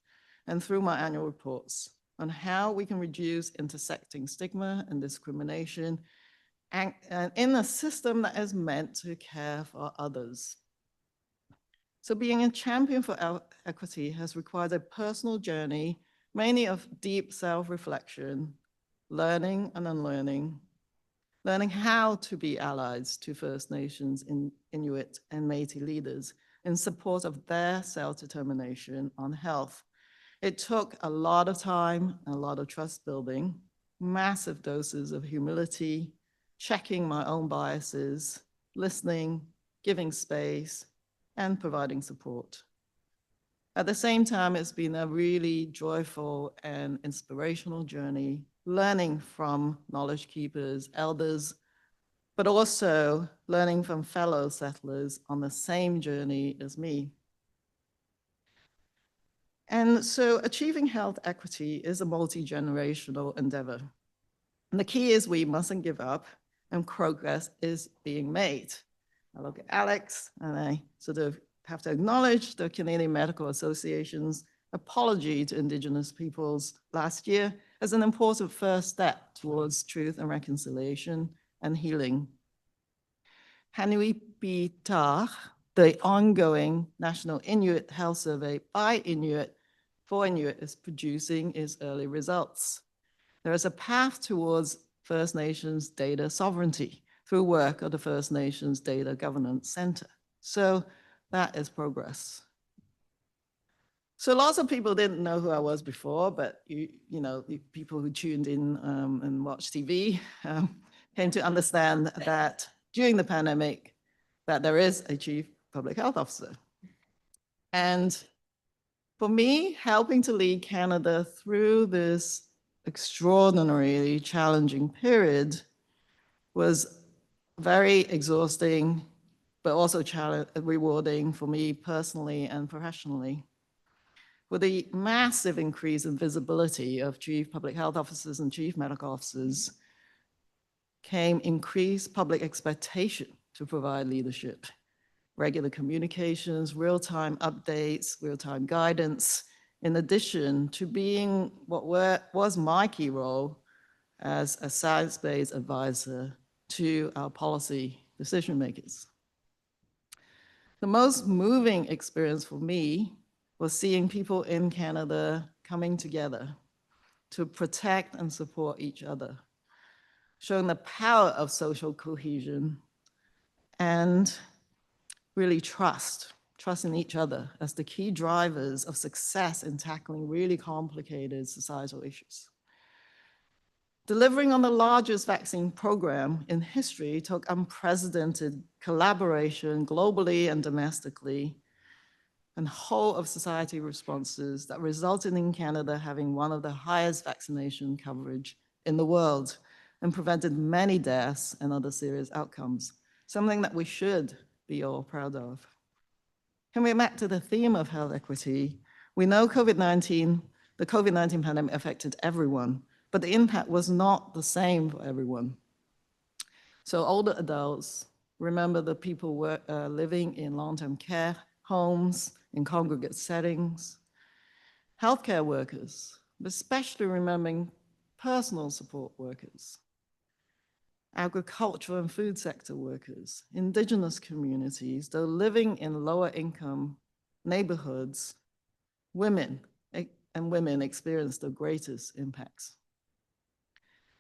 and through my annual reports on how we can reduce intersecting stigma and discrimination and in a system that is meant to care for others. So being a champion for equity has required a personal journey, mainly of deep self-reflection, learning and unlearning, learning how to be allies to First Nations, Inuit, and Métis leaders in support of their self-determination on health. It took a lot of time, a lot of trust building, massive doses of humility, checking my own biases, listening, giving space, and providing support. At the same time, it's been a really joyful and inspirational journey, learning from knowledge keepers, elders, but also learning from fellow settlers on the same journey as me. And so achieving health equity is a multi-generational endeavor. And the key is we mustn't give up, and progress is being made. I look at Alex and I sort of have to acknowledge the Canadian Medical Association's apology to Indigenous peoples last year as an important first step towards truth and reconciliation and healing. Hanui Pita, the ongoing National Inuit Health Survey by Inuit for Inuit, is producing its early results. There is a path towards First Nations data sovereignty through work of the First Nations Data Governance Center. So that is progress. So lots of people didn't know who I was before, but you know, the people who tuned in and watched TV came to understand that during the pandemic, that there is a Chief Public Health Officer. And for me, helping to lead Canada through this extraordinarily challenging period was very exhausting, but also rewarding for me personally and professionally. With the massive increase in visibility of Chief Public Health Officers and Chief Medical Officers came increased public expectation to provide leadership, regular communications, real-time updates, real-time guidance, in addition to being what was my key role as a science-based advisor to our policy decision makers. The most moving experience for me was seeing people in Canada coming together to protect and support each other, showing the power of social cohesion and really trust in each other as the key drivers of success in tackling really complicated societal issues. Delivering on the largest vaccine program in history took unprecedented collaboration globally and domestically, and whole of society responses that resulted in Canada having one of the highest vaccination coverage in the world and prevented many deaths and other serious outcomes, something that we should be all proud of. Coming back to the theme of health equity, we know the COVID-19 pandemic affected everyone, but the impact was not the same for everyone. So older adults, remember the people living in long-term care homes, in congregate settings, healthcare workers, but especially remembering personal support workers, agricultural and food sector workers, Indigenous communities, though living in lower income neighborhoods, women experienced the greatest impacts.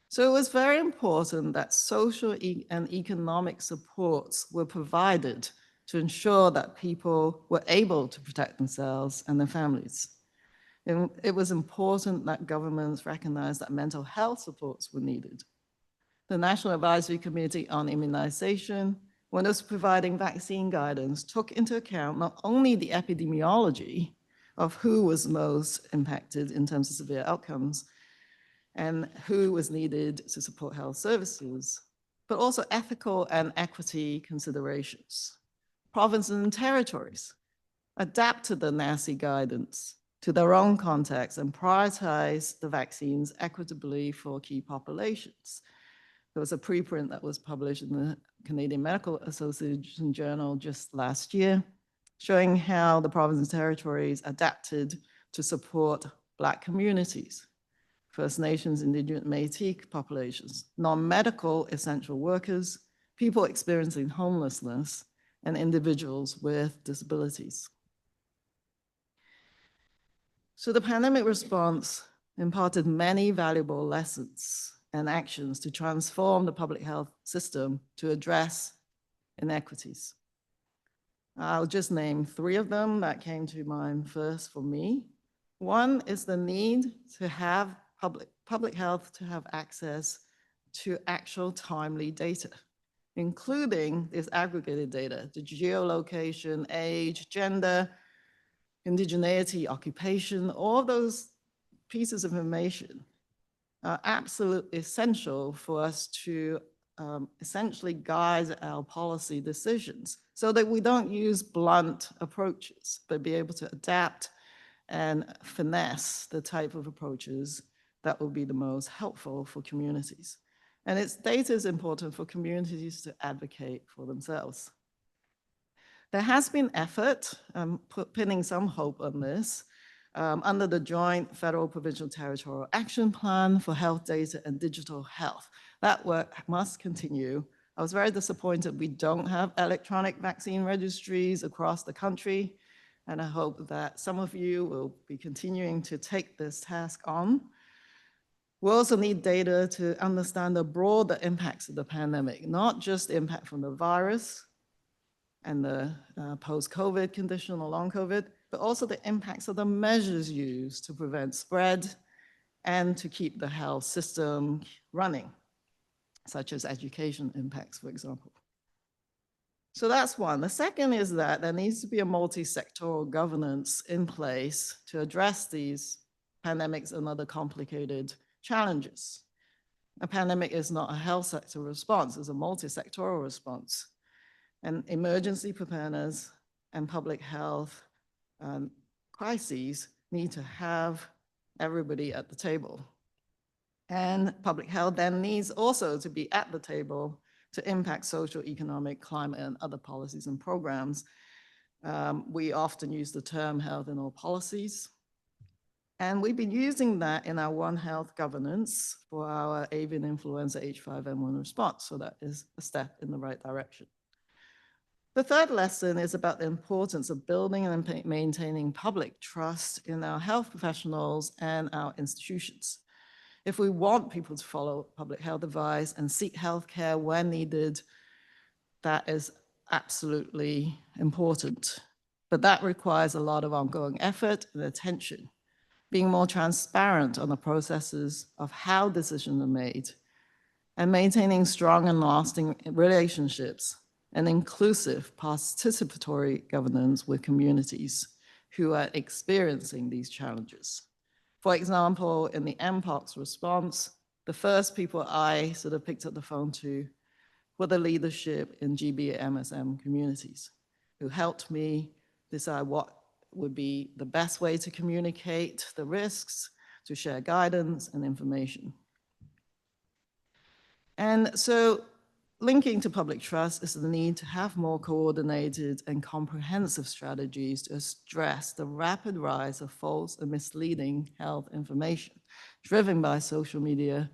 So it was very important that social and economic supports were provided to ensure that people were able to protect themselves and their families. And it was important that governments recognized that mental health supports were needed. The National Advisory Committee on Immunization, when it was providing vaccine guidance, took into account not only the epidemiology of who was most impacted in terms of severe outcomes and who was needed to support health services, but also ethical and equity considerations. Provinces and territories adapted the NACI guidance to their own context and prioritized the vaccines equitably for key populations. There was a preprint that was published in the Canadian Medical Association Journal just last year, showing how the provinces and territories adapted to support Black communities, First Nations, Indigenous, Métis populations, non-medical essential workers, people experiencing homelessness, and individuals with disabilities. So the pandemic response imparted many valuable lessons and actions to transform the public health system to address inequities. I'll just name 3 of them that came to mind first for me. One is the need to have public health to have access to actual timely data, including this aggregated data, the geolocation, age, gender, indigeneity, occupation, all those pieces of information are absolutely essential for us to essentially guide our policy decisions so that we don't use blunt approaches, but be able to adapt and finesse the type of approaches that will be the most helpful for communities. And its data is important for communities to advocate for themselves. There has been effort, pinning some hope on this, under the Joint Federal Provincial Territorial Action Plan for Health Data and Digital Health. That work must continue. I was very disappointed we don't have electronic vaccine registries across the country, and I hope that some of you will be continuing to take this task on. We also need data to understand the broader impacts of the pandemic, not just the impact from the virus and the post-COVID condition or long COVID, but also the impacts of the measures used to prevent spread and to keep the health system running, such as education impacts, for example. So that's one. The second is that there needs to be a multi-sectoral governance in place to address these pandemics and other complicated challenges. A pandemic is not a health sector response, it's a multi-sectoral response. And emergency preparedness and public health crises need to have everybody at the table. And public health then needs also to be at the table to impact social, economic, climate, and other policies and programs. We often use the term health in all policies. And we've been using that in our One Health governance for our avian influenza H5N1 response. So that is a step in the right direction. The third lesson is about the importance of building and maintaining public trust in our health professionals and our institutions. If we want people to follow public health advice and seek healthcare when needed, that is absolutely important. But that requires a lot of ongoing effort and attention, being more transparent on the processes of how decisions are made, and maintaining strong and lasting relationships and inclusive participatory governance with communities who are experiencing these challenges. For example, in the Mpox response, the first people I sort of picked up the phone to were the leadership in GB MSM communities, who helped me decide what would be the best way to communicate the risks, to share guidance and information. And so linking to public trust is the need to have more coordinated and comprehensive strategies to address the rapid rise of false and misleading health information driven by social media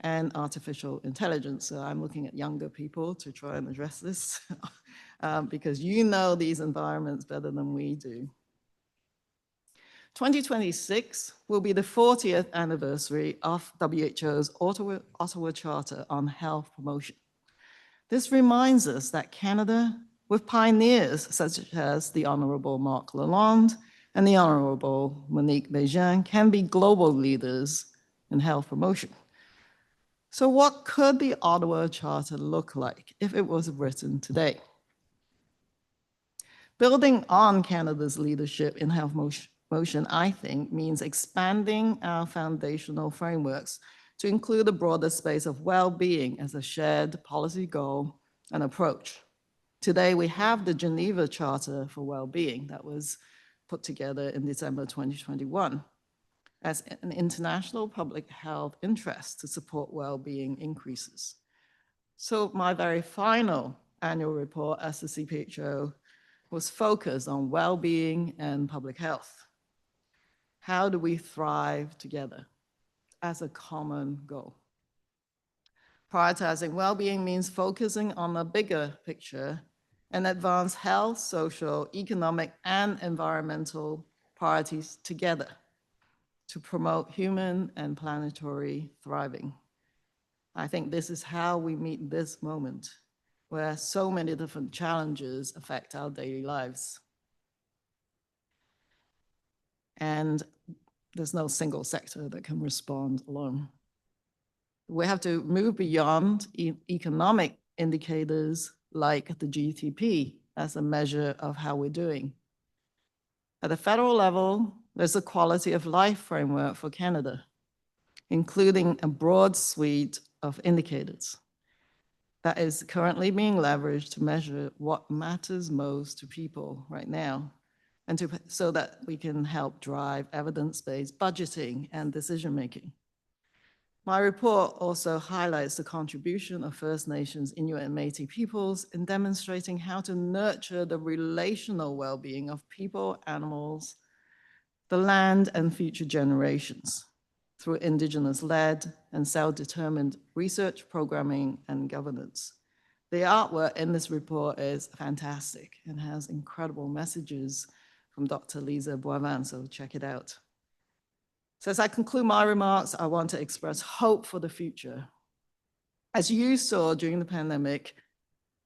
and artificial intelligence. So I'm looking at younger people to try and address this because you know these environments better than we do. 2026 will be the 40th anniversary of WHO's Ottawa Charter on Health Promotion. This reminds us that Canada with pioneers such as the Honourable Marc Lalonde and the Honourable Monique Bégin can be global leaders in health promotion. So what could the Ottawa Charter look like if it was written today? Building on Canada's leadership in health motion, I think, means expanding our foundational frameworks to include a broader space of well-being as a shared policy goal and approach. Today, we have the Geneva Charter for Well-being that was put together in December 2021 as an international public health interest to support well-being increases. So my very final annual report as the CPHO was focused on well-being and public health. How do we thrive together as a common goal? Prioritizing well-being means focusing on the bigger picture and advance health, social, economic, and environmental priorities together to promote human and planetary thriving. I think this is how we meet this moment where so many different challenges affect our daily lives. And there's no single sector that can respond alone. We have to move beyond economic indicators like the GDP as a measure of how we're doing. At the federal level, there's a quality of life framework for Canada, including a broad suite of indicators that is currently being leveraged to measure what matters most to people right now, and so that we can help drive evidence-based budgeting and decision-making. My report also highlights the contribution of First Nations, Inuit, and Métis peoples in demonstrating how to nurture the relational well-being of people, animals, the land, and future generations through Indigenous-led and self-determined research, programming, and governance. The artwork in this report is fantastic and has incredible messages from Dr. Lisa Boivin, so check it out. So as I conclude my remarks, I want to express hope for the future. As you saw during the pandemic,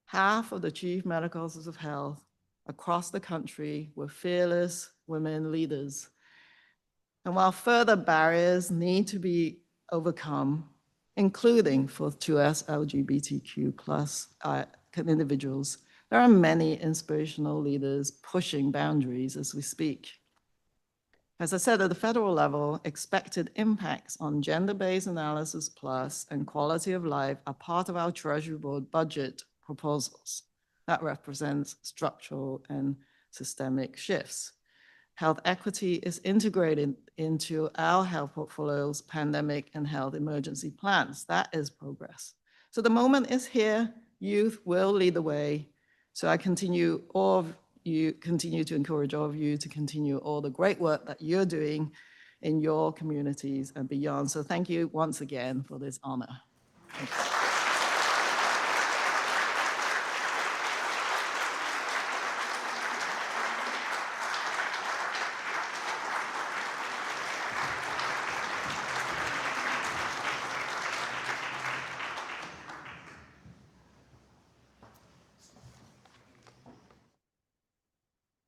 half of the chief medical officers of health across the country were fearless women leaders. And while further barriers need to be overcome, including to us LGBTQ+ individuals, there are many inspirational leaders pushing boundaries as we speak. As I said, at the federal level, expected impacts on gender-based analysis plus and quality of life are part of our Treasury Board budget proposals. That represents structural and systemic shifts. Health equity is integrated into our health portfolio's pandemic and health emergency plans. That is progress. So the moment is here. Youth will lead the way. So I continue to encourage all of you to continue all the great work that you're doing in your communities and beyond. So thank you once again for this honor. Thank you.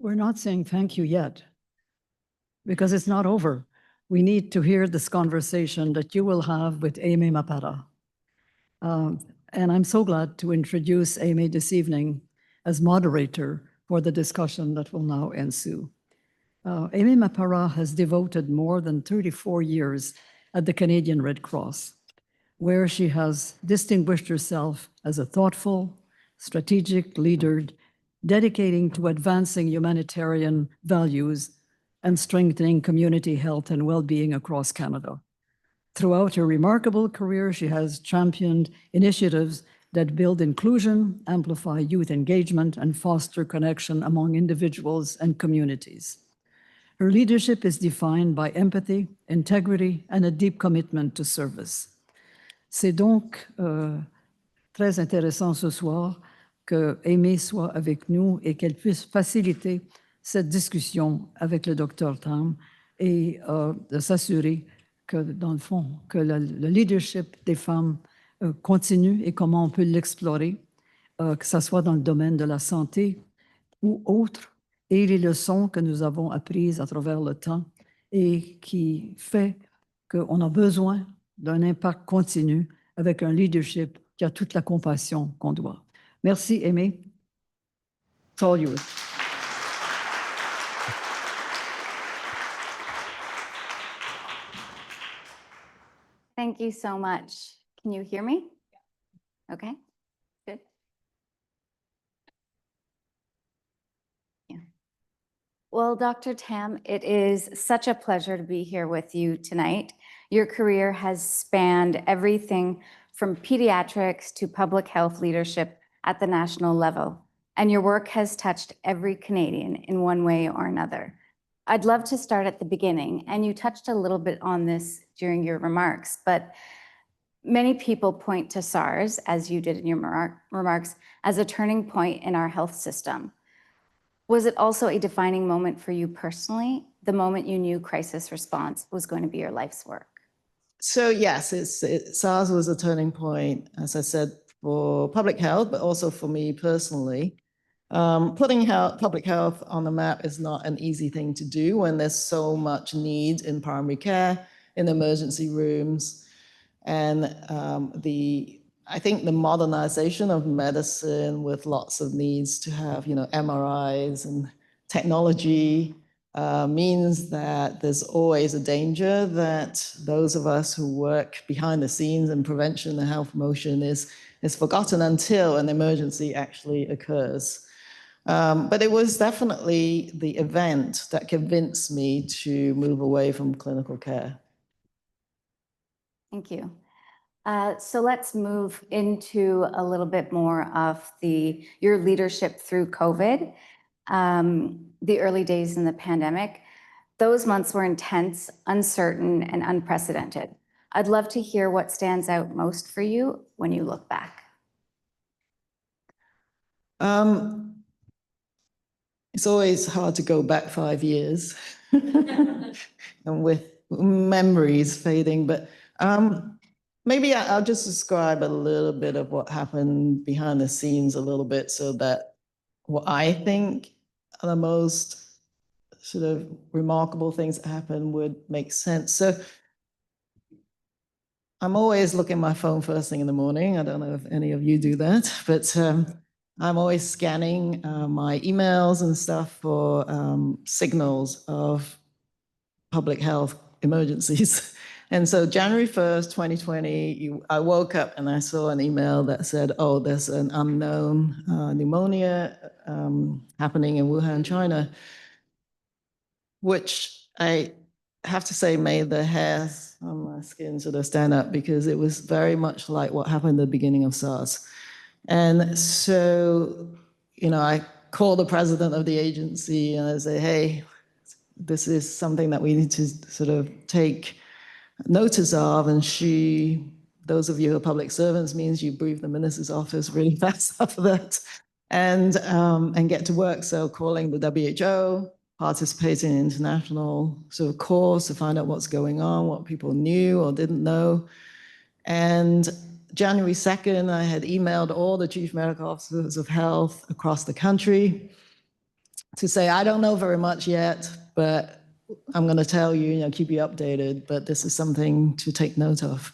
We're not saying thank you yet, because it's not over. We need to hear this conversation that you will have with Amy Mapara. And I'm so glad to introduce Amy this evening as moderator for the discussion that will now ensue. Amy Mapara has devoted more than 34 years at the Canadian Red Cross, where she has distinguished herself as a thoughtful, strategic leader dedicating to advancing humanitarian values and strengthening community health and well-being across Canada. Throughout her remarkable career, she has championed initiatives that build inclusion, amplify youth engagement, and foster connection among individuals and communities. Her leadership is defined by empathy, integrity, and a deep commitment to service. C'est donc très intéressant ce soir que Amy soit avec nous et qu'elle puisse faciliter cette discussion avec le Dr Tam et de s'assurer que, dans le fond, que le leadership des femmes continue et comment on peut l'explorer que ce soit dans le domaine de la santé ou autre, et les leçons que nous avons apprises à travers le temps et qui fait qu'on a besoin d'un impact continu avec un leadership qui a toute la compassion qu'on doit. Merci, Aimée. It's all yours. Thank you so much. Can you hear me? Okay, good. Yeah. Well, Dr. Tam, it is such a pleasure to be here with you tonight. Your career has spanned everything from pediatrics to public health leadership at the national level, and your work has touched every Canadian in one way or another. I'd love to start at the beginning, and you touched a little bit on this during your remarks, but many people point to SARS, as you did in your remarks, as a turning point in our health system. Was it also a defining moment for you personally, the moment you knew crisis response was going to be your life's work? So yes, SARS was a turning point, as I said, for public health, but also for me personally. Putting public health on the map is not an easy thing to do when there's so much need in primary care, in emergency rooms, and I think the modernization of medicine with lots of needs to have, MRIs and technology means that there's always a danger that those of us who work behind the scenes in prevention and health promotion is forgotten until an emergency actually occurs. But it was definitely the event that convinced me to move away from clinical care. Thank you. So let's move into a little bit more of your leadership through COVID, the early days in the pandemic. Those months were intense, uncertain, and unprecedented. I'd love to hear what stands out most for you when you look back. It's always hard to go back 5 years and with memories fading, but maybe I'll just describe a little bit of what happened behind the scenes a little bit so that what I think are the most sort of remarkable things that happened would make sense. So I'm always looking at my phone first thing in the morning. I don't know if any of you do that, but I'm always scanning my emails and stuff for signals of public health emergencies. And so January 1st, 2020, I woke up and I saw an email that said, oh, there's an unknown pneumonia happening in Wuhan, China, which I have to say made the hairs on my skin sort of stand up because it was very much like what happened at the beginning of SARS. And so, I called the president of the agency and I say, hey, this is something that we need to sort of take notice of. And those of you who are public servants, means you brief the minister's office really fast after that and get to work. So calling the WHO, participating in international sort of calls to find out what's going on, what people knew or didn't know. And January 2nd, I had emailed all the chief medical officers of health across the country to say, I don't know very much yet, but I'm going to tell you, keep you updated, but this is something to take note of.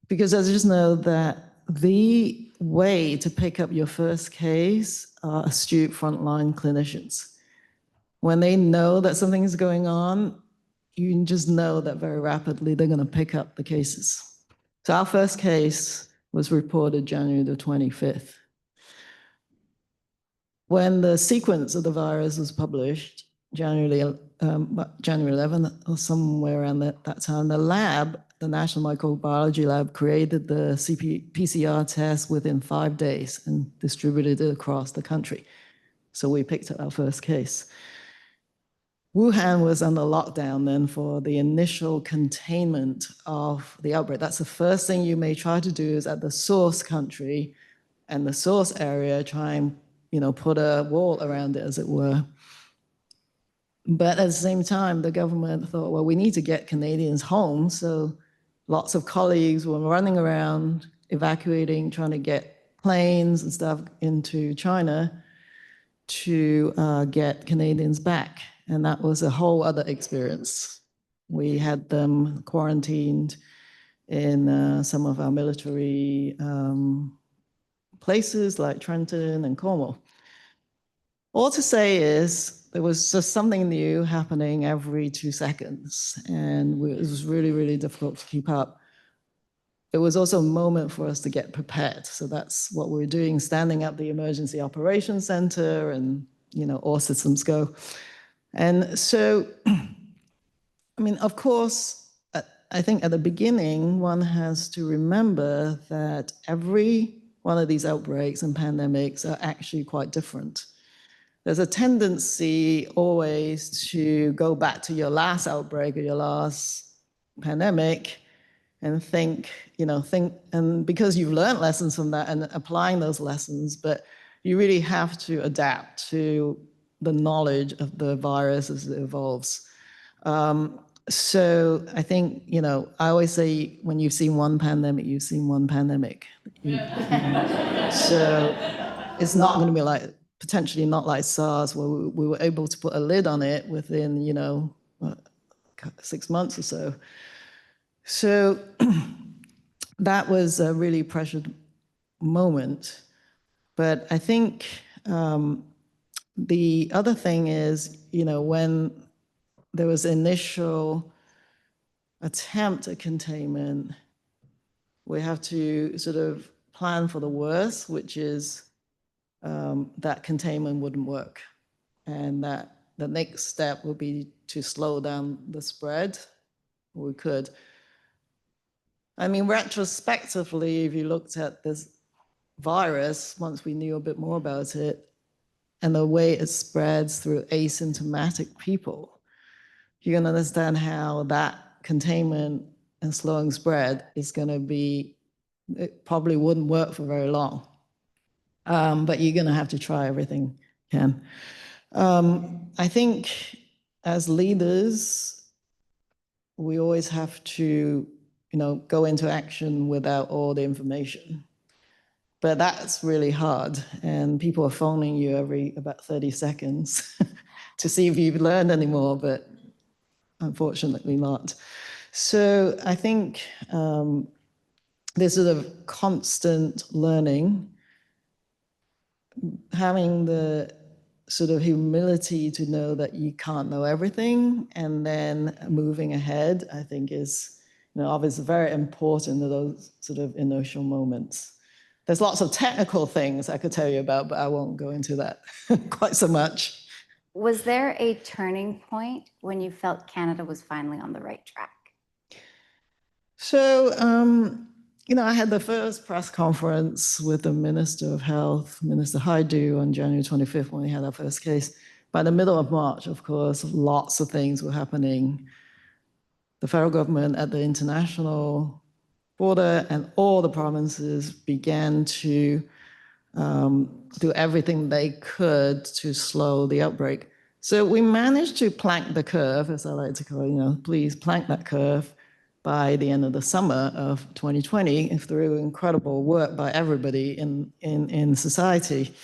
Because I just know that the way to pick up your first case are astute frontline clinicians. When they know that something is going on, you can just know that very rapidly they're going to pick up the cases. So our first case was reported January the 25th. When the sequence of the virus was published, January 11th or somewhere around that time, the lab, the National Microbiology Lab, created the PCR test within 5 days and distributed it across the country. So we picked up our first case. Wuhan was under lockdown then for the initial containment of the outbreak. That's the first thing you may try to do is at the source country and the source area, try and put a wall around it, as it were. But at the same time, the government thought, well, we need to get Canadians home. So lots of colleagues were running around, evacuating, trying to get planes and stuff into China to get Canadians back. And that was a whole other experience. We had them quarantined in some of our military places like Trenton and Cornwall. All to say is there was just something new happening every 2 seconds, and it was really, really difficult to keep up. It was also a moment for us to get prepared. So that's what we're doing, standing up the Emergency Operations Center and, all systems go. And so, I mean, of course, I think at the beginning, one has to remember that every one of these outbreaks and pandemics are actually quite different. There's a tendency always to go back to your last outbreak or your last pandemic and think, and because you've learned lessons from that and applying those lessons, but you really have to adapt to the knowledge of the virus as it evolves. So I think, I always say, when you've seen one pandemic, you've seen one pandemic. So it's not going to be like, potentially not like SARS, where we were able to put a lid on it within, 6 months or so. So that was a really pressured moment. But I think the other thing is, when there was initial attempt at containment, we have to sort of plan for the worst, which is that containment wouldn't work. And that the next step would be to slow down the spread. We could. I mean, retrospectively, if you looked at this virus, once we knew a bit more about it, and the way it spreads through asymptomatic people, you can understand how that containment and slowing spread is going to be, it probably wouldn't work for very long. But you're going to have to try everything you can. I think as leaders, we always have to, go into action without all the information. But that's really hard. And people are phoning you every about 30 seconds to see if you've learned any more, but unfortunately not. So I think this sort of constant learning, having the sort of humility to know that you can't know everything, and then moving ahead, I think is, obviously very important in those sort of initial moments. There's lots of technical things I could tell you about, but I won't go into that quite so much. Was there a turning point when you felt Canada was finally on the right track? So, I had the first press conference with the Minister of Health, Minister Haidu, on January 25th when we had our first case. By the middle of March, of course, lots of things were happening. The federal government at the international border and all the provinces began to do everything they could to slow the outbreak. So we managed to plank the curve, as I like to call it, please plank that curve by the end of the summer of 2020 through incredible work by everybody in society.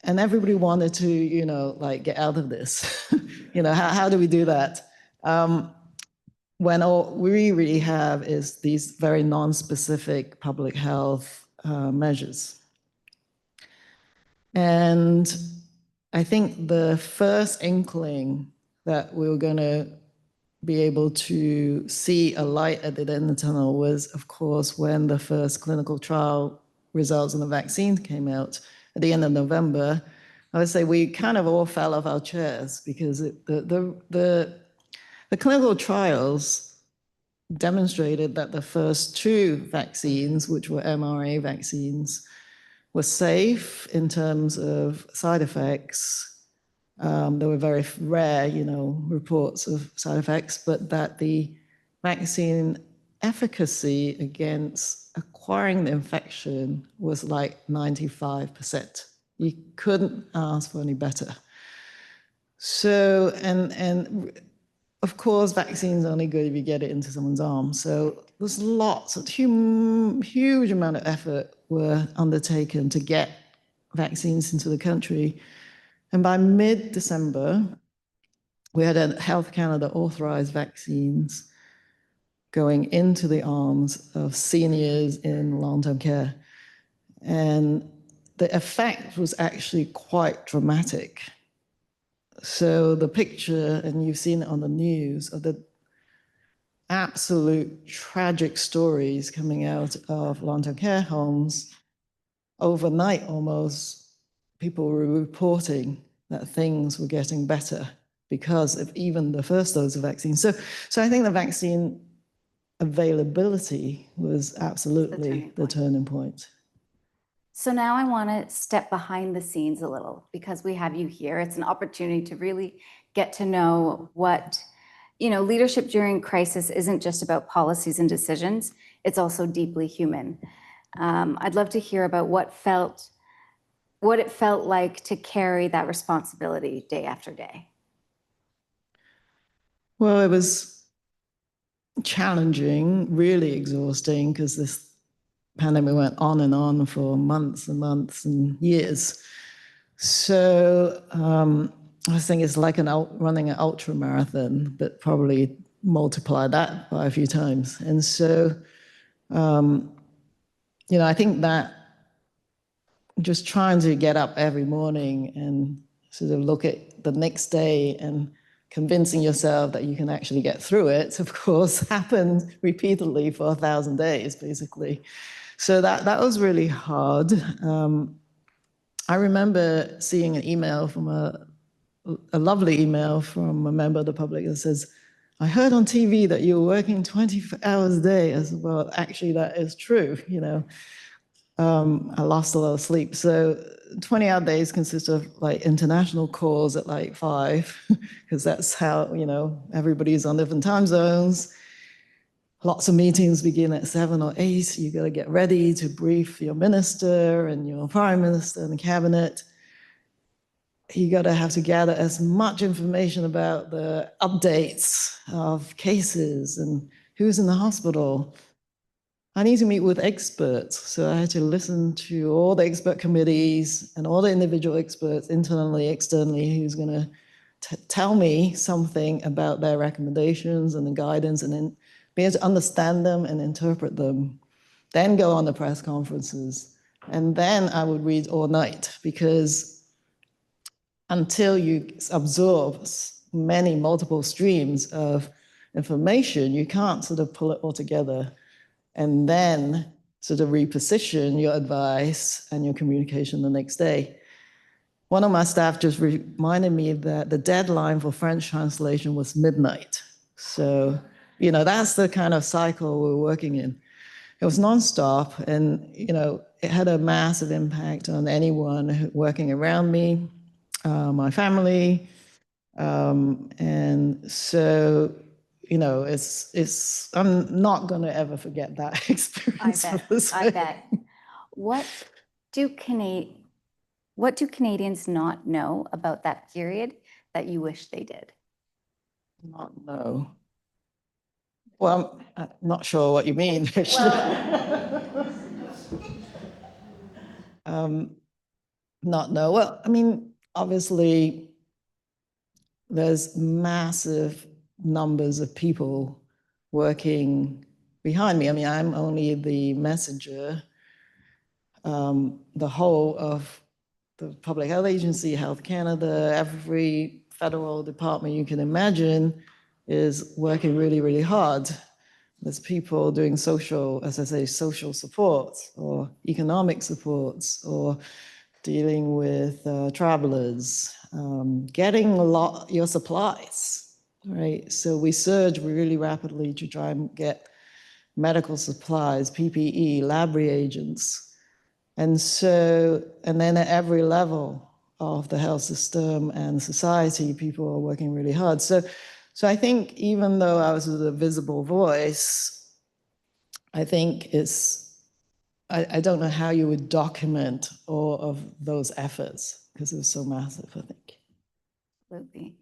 And everybody wanted to, get out of this. How do we do that? When all we really have is these very non-specific public health measures. And I think the first inkling that we were going to be able to see a light at the end of the tunnel was, of course, when the first clinical trial results on the vaccine came out at the end of November. I would say we kind of all fell off our chairs because the clinical trials demonstrated that the first 2 vaccines, which were mRNA vaccines, were safe in terms of side effects. There were very rare, reports of side effects, but that the vaccine efficacy against acquiring the infection was like 95%. You couldn't ask for any better. So, and of course, vaccine's only good if you get it into someone's arm. So there's lots of huge amount of effort were undertaken to get vaccines into the country. And by mid-December, we had a Health Canada authorized vaccines going into the arms of seniors in long-term care. And the effect was actually quite dramatic. So the picture, and you've seen it on the news, of the absolute tragic stories coming out of long-term care homes, overnight almost, people were reporting that things were getting better because of even the first dose of vaccine. So I think the vaccine availability was absolutely the turning point. So now I want to step behind the scenes a little because we have you here. It's an opportunity to really get to know what, leadership during crisis isn't just about policies and decisions. It's also deeply human. I'd love to hear about what it felt like to carry that responsibility day after day. Well, it was challenging, really exhausting, because this pandemic went on and on for months and months and years. So I think it's like running an ultra marathon, but probably multiply that by a few times. And so, I think that just trying to get up every morning and sort of look at the next day and convincing yourself that you can actually get through it, of course, happened repeatedly for 1,000 days, basically. So that was really hard. I remember seeing an email from a lovely email from a member of the public that says, "I heard on TV that you were working 20 hours a day." I said, "Well, actually, that is true. I lost a lot of sleep." So 20-hour days consist of like international calls at like 5, because that's how, everybody's on different time zones. Lots of meetings begin at 7 or 8. You got to get ready to brief your minister and your prime minister and the cabinet. You got to have to gather as much information about the updates of cases and who's in the hospital. I need to meet with experts, so I had to listen to all the expert committees and all the individual experts, internally, externally, who's going to tell me something about their recommendations and the guidance, and then be able to understand them and interpret them, then go on the press conferences. And then I would read all night, because until you absorb multiple streams of information, you can't sort of pull it all together and then sort of reposition your advice and your communication the next day. One of my staff just reminded me that the deadline for French translation was midnight. So, that's the kind of cycle we're working in. It was nonstop, and, it had a massive impact on anyone working around me, my family. And so, I'm not going to ever forget that experience. I bet. What do Canadians not know about that period that you wish they did? Not know. Well, I'm not sure what you mean, actually. Not know. Well, obviously, there's massive numbers of people working behind me. I'm only the messenger. The whole of the Public Health Agency, Health Canada, every federal department you can imagine is working really, really hard. There's people doing social supports or economic supports, or dealing with travelers, getting your supplies, right? So we surged really rapidly to try and get medical supplies, PPE, lab reagents. And then at every level of the health system and society, people are working really hard. So I think even though I was a visible voice, I think I don't know how you would document all of those efforts, because it was so massive, I think. Absolutely.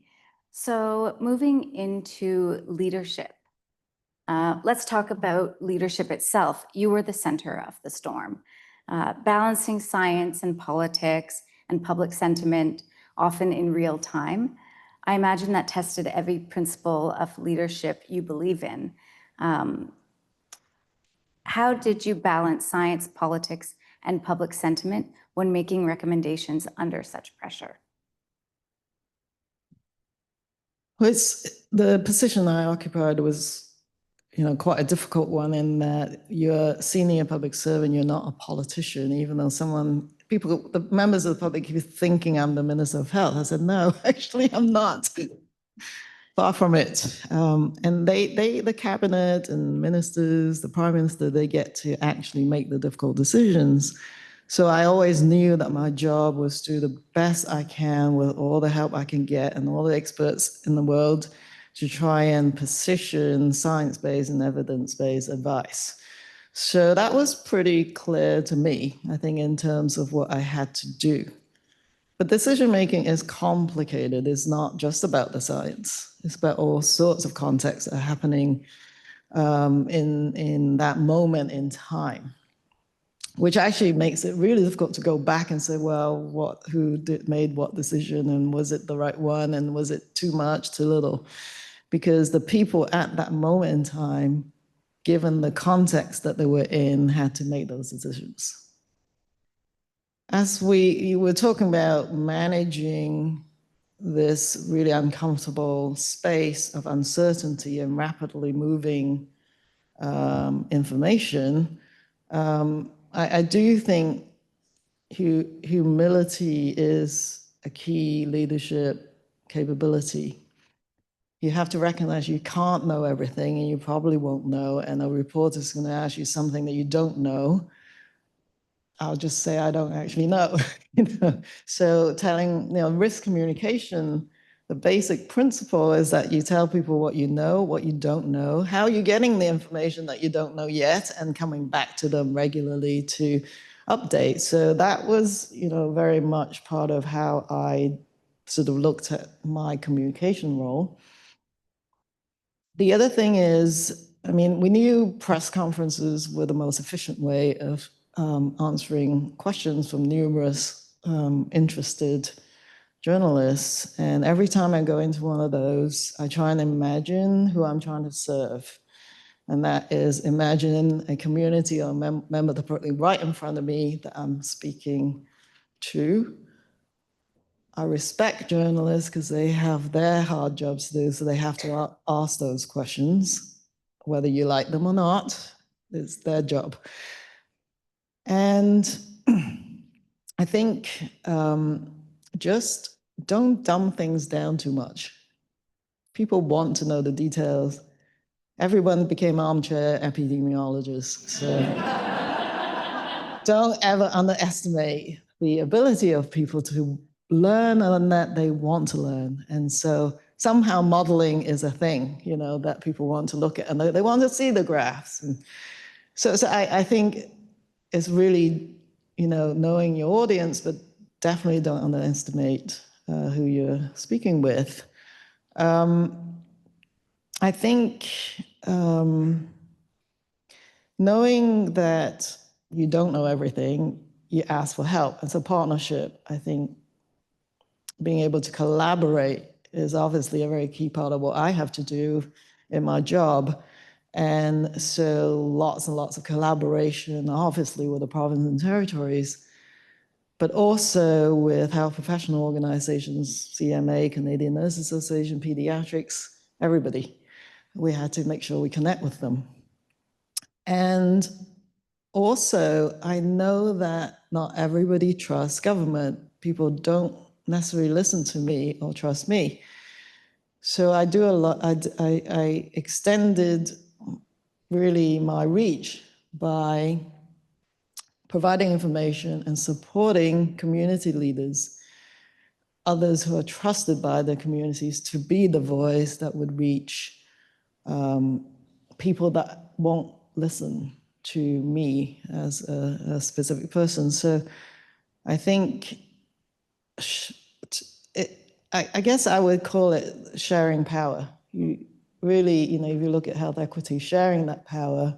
So moving into leadership, let's talk about leadership itself. You were the center of the storm, balancing science and politics and public sentiment, often in real time. I imagine that tested every principle of leadership you believe in. How did you balance science, politics, and public sentiment when making recommendations under such pressure? Well, the position I occupied was, quite a difficult one in that you're a senior public servant, you're not a politician, even though the members of the public keep thinking I'm the Minister of Health. I said, no, actually, I'm not. Far from it. And the cabinet and ministers, the prime minister, they get to actually make the difficult decisions. So I always knew that my job was to do the best I can with all the help I can get and all the experts in the world to try and position science-based and evidence-based advice. So that was pretty clear to me, I think, in terms of what I had to do. But decision-making is complicated. It's not just about the science. It's about all sorts of contexts that are happening in that moment in time, which actually makes it really difficult to go back and say, well, who made what decision, and was it the right one, and was it too much, too little? Because the people at that moment in time, given the context that they were in, had to make those decisions. As you were talking about managing this really uncomfortable space of uncertainty and rapidly moving information, I do think humility is a key leadership capability. You have to recognize you can't know everything, and you probably won't know, and a reporter is going to ask you something that you don't know. I'll just say I don't actually know. So telling, risk communication, the basic principle is that you tell people what you know, what you don't know, how you're getting the information that you don't know yet, and coming back to them regularly to update. So that was, very much part of how I sort of looked at my communication role. The other thing is, we knew press conferences were the most efficient way of answering questions from numerous interested journalists. And every time I go into one of those, I try and imagine who I'm trying to serve. And that is imagine a community or a member of the public right in front of me that I'm speaking to. I respect journalists because they have their hard jobs to do, so they have to ask those questions, whether you like them or not. It's their job. And I think just don't dumb things down too much. People want to know the details. Everyone became armchair epidemiologists, so don't ever underestimate the ability of people to learn and that they want to learn. And so somehow modeling is a thing, that people want to look at, and they want to see the graphs. And so I think it's really, knowing your audience, but definitely don't underestimate who you're speaking with. I think knowing that you don't know everything, you ask for help. It's a partnership. I think being able to collaborate is obviously a very key part of what I have to do in my job. And so lots and lots of collaboration, obviously, with the provinces and territories, but also with health professional organizations, CMA, Canadian Nurses Association, pediatrics, everybody. We had to make sure we connect with them. And also, I know that not everybody trusts government. People don't necessarily listen to me or trust me. So I do a lot. I extended really my reach by providing information and supporting community leaders, others who are trusted by their communities, to be the voice that would reach people that won't listen to me as a specific person. So I think I guess I would call it sharing power. You really, if you look at health equity, sharing that power,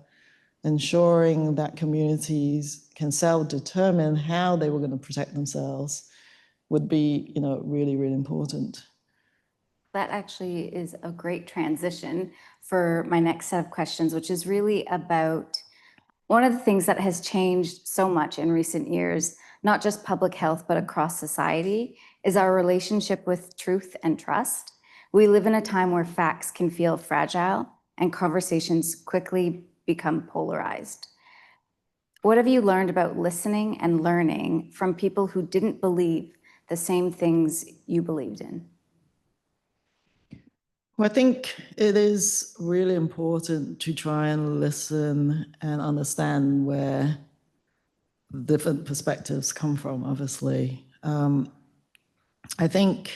ensuring that communities can self-determine how they were going to protect themselves would be, really, really important. That actually is a great transition for my next set of questions, which is really about one of the things that has changed so much in recent years, not just public health, but across society, is our relationship with truth and trust. We live in a time where facts can feel fragile and conversations quickly become polarized. What have you learned about listening and learning from people who didn't believe the same things you believed in? Well, I think it is really important to try and listen and understand where different perspectives come from, obviously. I think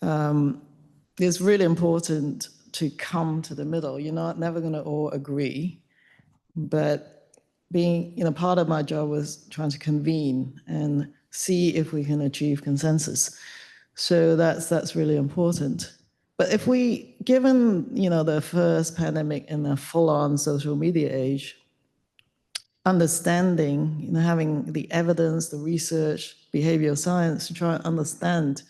it's really important to come to the middle. You're never going to all agree, but being, part of my job was trying to convene and see if we can achieve consensus. So that's really important. But if we, given, the first pandemic in a full-on social media age, understanding, having the evidence, the research, behavioral science to try and understand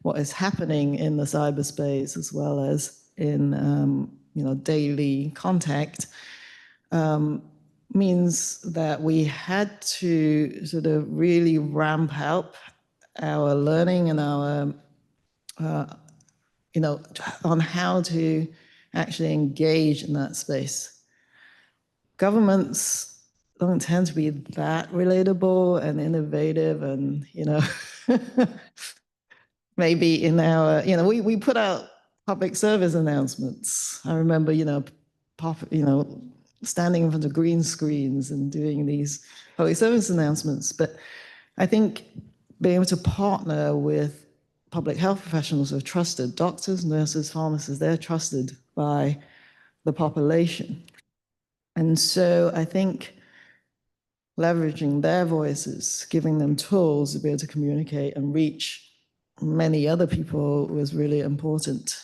what is happening in the cyberspace as well as in, daily contact, means that we had to sort of really ramp up our learning and our, on how to actually engage in that space. Governments don't tend to be that relatable and innovative and, maybe in our, we put out public service announcements. I remember, standing in front of green screens and doing these public service announcements. But I think being able to partner with public health professionals who are trusted, doctors, nurses, pharmacists, they're trusted by the population. And so I think leveraging their voices, giving them tools to be able to communicate and reach many other people was really important.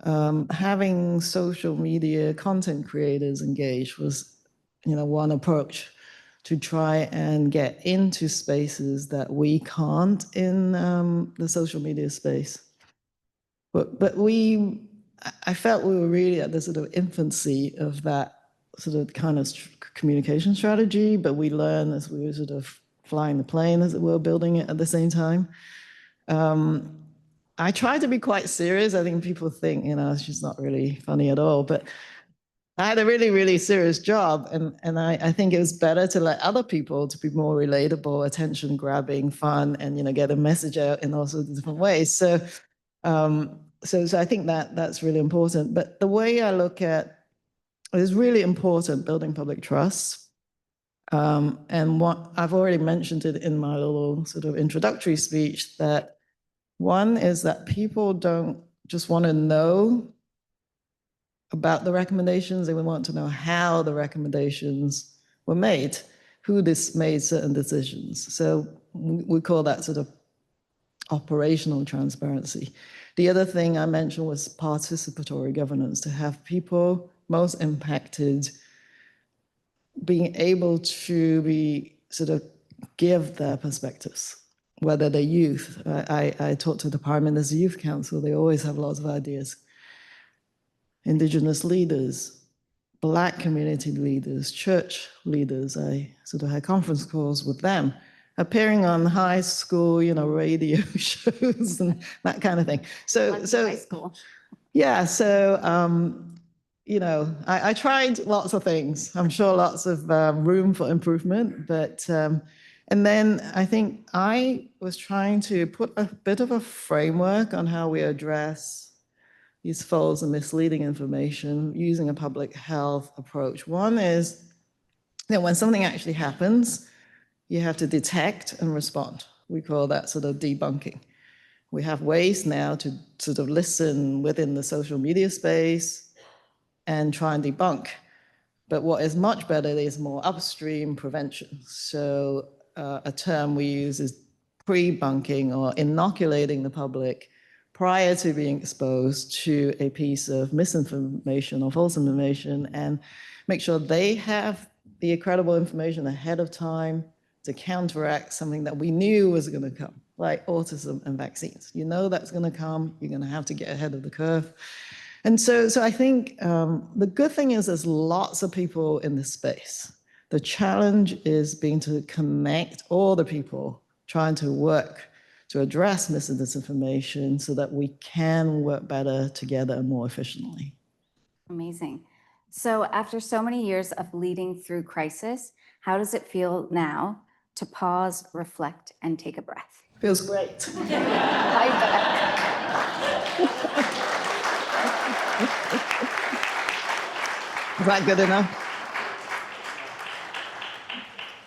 Having social media content creators engaged was, one approach to try and get into spaces that we can't in the social media space. But I felt we were really at the sort of infancy of that sort of kind of communication strategy, but we learned as we were sort of flying the plane, as it were, building it at the same time. I try to be quite serious. I think people think, she's not really funny at all, but I had a really, really serious job, and I think it was better to let other people to be more relatable, attention-grabbing, fun, and get a message out in all sorts of different ways. So I think that's really important. But the way I look at it is really important, building public trust. And what I've already mentioned it in my little sort of introductory speech, that one is that people don't just want to know about the recommendations, they would want to know how the recommendations were made, who made certain decisions. So we call that sort of operational transparency. The other thing I mentioned was participatory governance, to have people most impacted being able to be sort of give their perspectives, whether they're youth. I talked to the Prime Minister's Youth Council, they always have lots of ideas. Indigenous leaders, Black community leaders, church leaders. I sort of had conference calls with them, appearing on high school, radio shows and that kind of thing. So high school. Yeah, so I tried lots of things. I'm sure lots of room for improvement, but and then I think I was trying to put a bit of a framework on how we address these false and misleading information using a public health approach. One is that when something actually happens, you have to detect and respond. We call that sort of debunking. We have ways now to sort of listen within the social media space and try and debunk. But what is much better is more upstream prevention. So a term we use is pre-bunking or inoculating the public prior to being exposed to a piece of misinformation or false information, and make sure they have the credible information ahead of time to counteract something that we knew was going to come, like autism and vaccines. You know that's going to come. You're going to have to get ahead of the curve. And so I think the good thing is there's lots of people in this space. The challenge is being to connect all the people trying to work to address mis and disinformation so that we can work better together and more efficiently. Amazing. So after so many years of leading through crisis, how does it feel now to pause, reflect, and take a breath? Feels great. I bet. Is that good enough?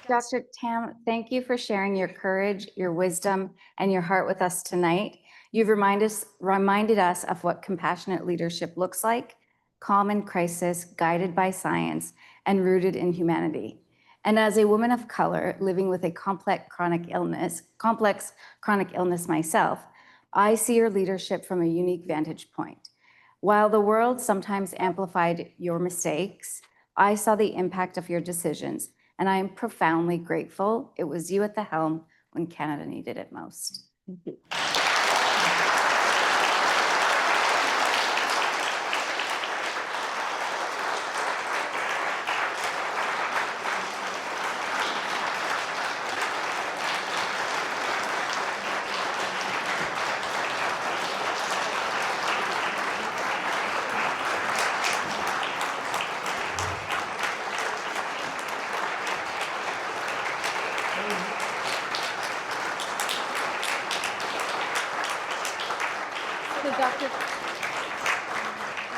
Dr. Tam, thank you for sharing your courage, your wisdom, and your heart with us tonight. You've reminded us of what compassionate leadership looks like, calm in crisis, guided by science, and rooted in humanity. And as a woman of color living with a complex chronic illness myself, I see your leadership from a unique vantage point. While the world sometimes amplified your mistakes, I saw the impact of your decisions, and I am profoundly grateful it was you at the helm when Canada needed it most. Thank you.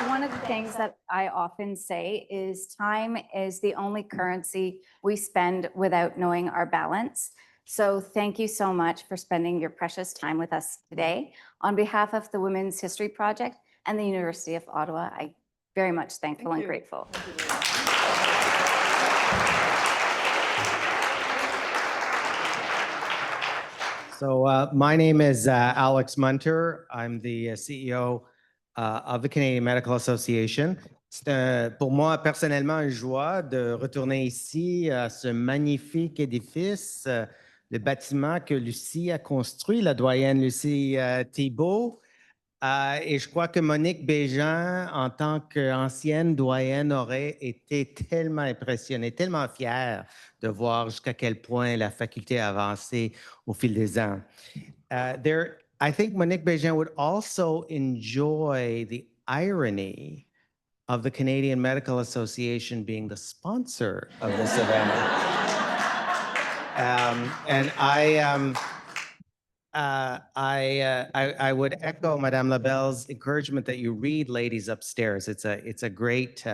One of the things that I often say is time is the only currency we spend without knowing our balance. So thank you so much for spending your precious time with us today. On behalf of the Women's History Project and the University of Ottawa, I'm very much thankful and grateful. So my name is Alex Munter. I'm the CEO of the Canadian Medical Association. C'est pour moi personnellement une joie de retourner ici à ce magnifique édifice, le bâtiment que Lucie a construit, la doyenne Lucie Thibault. Et je crois que Monique Bégin, en tant qu'ancienne doyenne, aurait été tellement impressionnée, tellement fière de voir jusqu'à quel point la faculté a avancé au fil des ans. I think Monique Bégin would also enjoy the irony of the Canadian Medical Association being the sponsor of this event. And I would echo Mme Labelle's encouragement that you read Ladies Upstairs. It's a great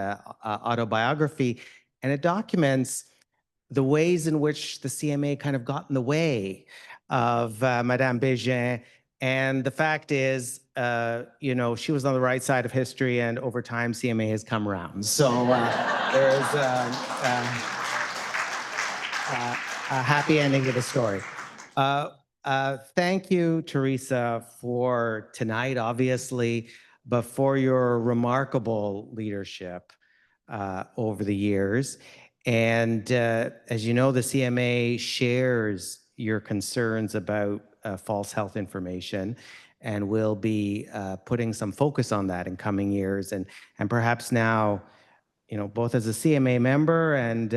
autobiography, and it documents the ways in which the CMA kind of got in the way of Mme Bégin. And the fact is, you know, she was on the right side of history, and over time, CMA has come around. So there's a happy ending to the story. Thank you, Theresa, for tonight, obviously, but for your remarkable leadership over the years. And as you know, the CMA shares your concerns about false health information, and we'll be putting some focus on that in coming years. And perhaps now, you know, both as a CMA member and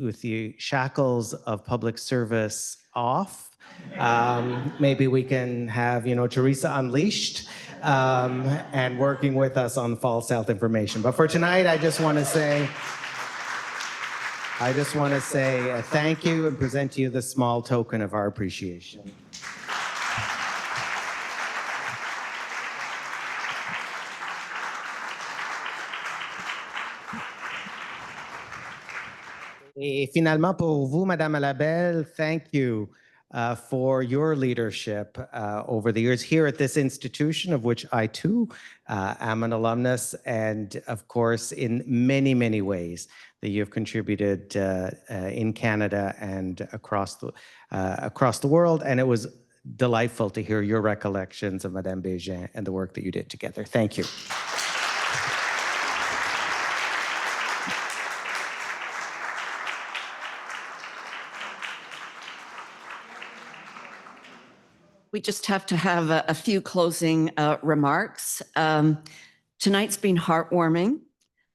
with the shackles of public service off, maybe we can have, you know, Theresa unleashed and working with us on false health information. But for tonight, I just want to say thank you and present to you this small token of our appreciation. Et finalement, pour vous, Mme Labelle, thank you for your leadership over the years here at this institution, of which I too am an alumnus, and of course, in many, many ways that you've contributed in Canada and across the world. And it was delightful to hear your recollections of Mme Bégin and the work that you did together. Thank you. We just have to have a few closing remarks. Tonight's been heartwarming.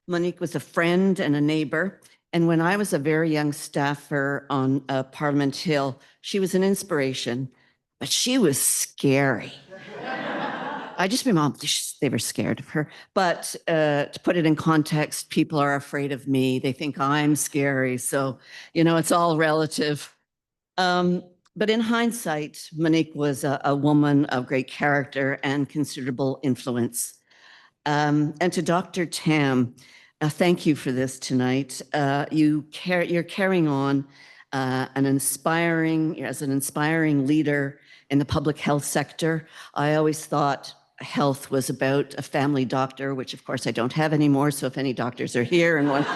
Monique was a friend and a neighbor. And when I was a very young staffer on Parliament Hill, she was an inspiration, but she was scary. I just remember they were scared of her. But to put it in context, people are afraid of me. They think I'm scary. So, you know, it's all relative. But in hindsight, Monique was a woman of great character and considerable influence. And to Dr. Tam, thank you for this tonight. You're carrying on as an inspiring leader in the public health sector. I always thought health was about a family doctor, which of course I don't have anymore. So if any doctors are here and want.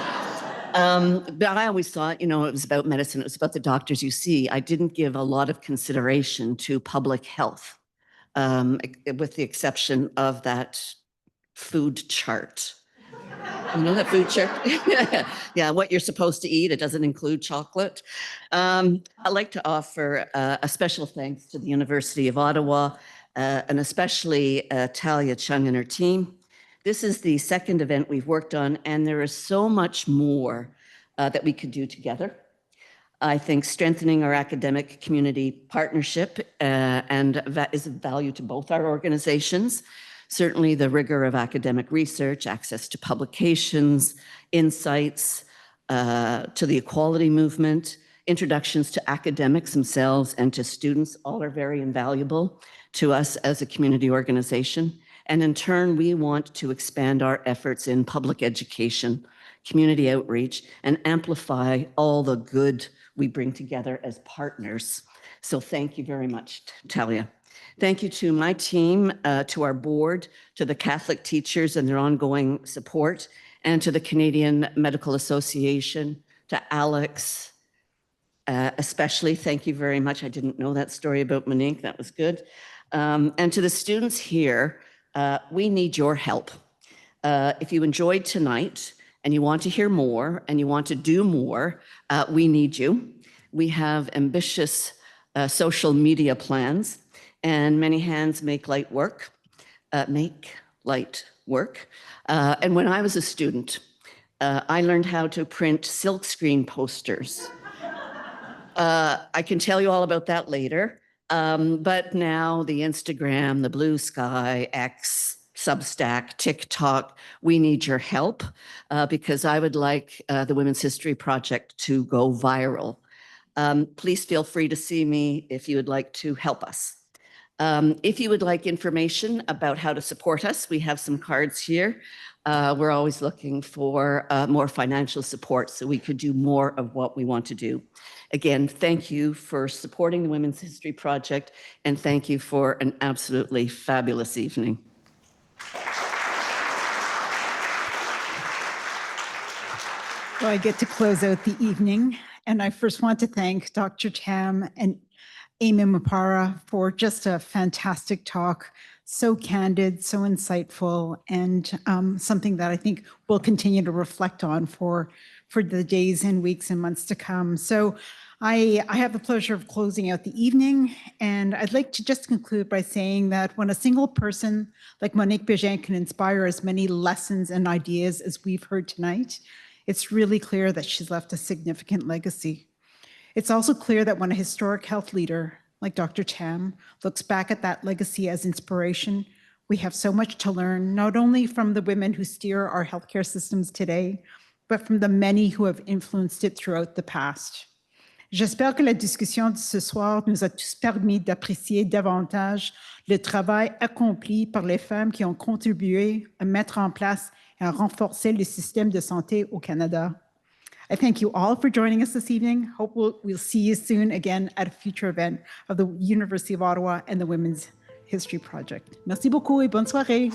But I always thought, you know, it was about medicine. It was about the doctors you see. I didn't give a lot of consideration to public health, with the exception of that food chart. You know that food chart? Yeah, what you're supposed to eat. It doesn't include chocolate. I'd like to offer a special thanks to the University of Ottawa, and especially Talia Chung and her team. This is the second event we've worked on, and there is so much more that we could do together. I think strengthening our academic community partnership and that is of value to both our organizations. Certainly the rigor of academic research, access to publications, insights to the equality movement, introductions to academics themselves and to students, all are very invaluable to us as a community organization. And in turn, we want to expand our efforts in public education, community outreach, and amplify all the good we bring together as partners. So thank you very much, Talia. Thank you to my team, to our board, to the Catholic teachers and their ongoing support, and to the Canadian Medical Association, to Alex, especially. Thank you very much. I didn't know that story about Monique. That was good. And to the students here, we need your help. If you enjoyed tonight and you want to hear more and you want to do more, we need you. We have ambitious social media plans, and many hands make light work. And when I was a student, I learned how to print silkscreen posters. I can tell you all about that later. But now the Instagram, the Blue Sky, X, Substack, TikTok, we need your help because I would like the Women's History Project to go viral. Please feel free to see me if you would like to help us. If you would like information about how to support us, we have some cards here. We're always looking for more financial support so we could do more of what we want to do. Again, thank you for supporting the Women's History Project, and thank you for an absolutely fabulous evening. So I get to close out the evening, and I first want to thank Dr. Tam and Amy Mapara for just a fantastic talk, so candid, so insightful, and something that I think we'll continue to reflect on for the days and weeks and months to come. So I have the pleasure of closing out the evening, and I'd like to just conclude by saying that when a single person like Monique Bégin can inspire as many lessons and ideas as we've heard tonight, it's really clear that she's left a significant legacy. It's also clear that when a historic health leader like Dr. Tam looks back at that legacy as inspiration, we have so much to learn, not only from the women who steer our healthcare systems today, but from the many who have influenced it throughout the past. J'espère que la discussion de ce soir nous a tous permis d'apprécier davantage le travail accompli par les femmes qui ont contribué à mettre en place et à renforcer le système de santé au Canada. I thank you all for joining us this evening. Hope we'll see you soon again at a future event of the University of Ottawa and the Women's History Project. Merci beaucoup et bonne soirée.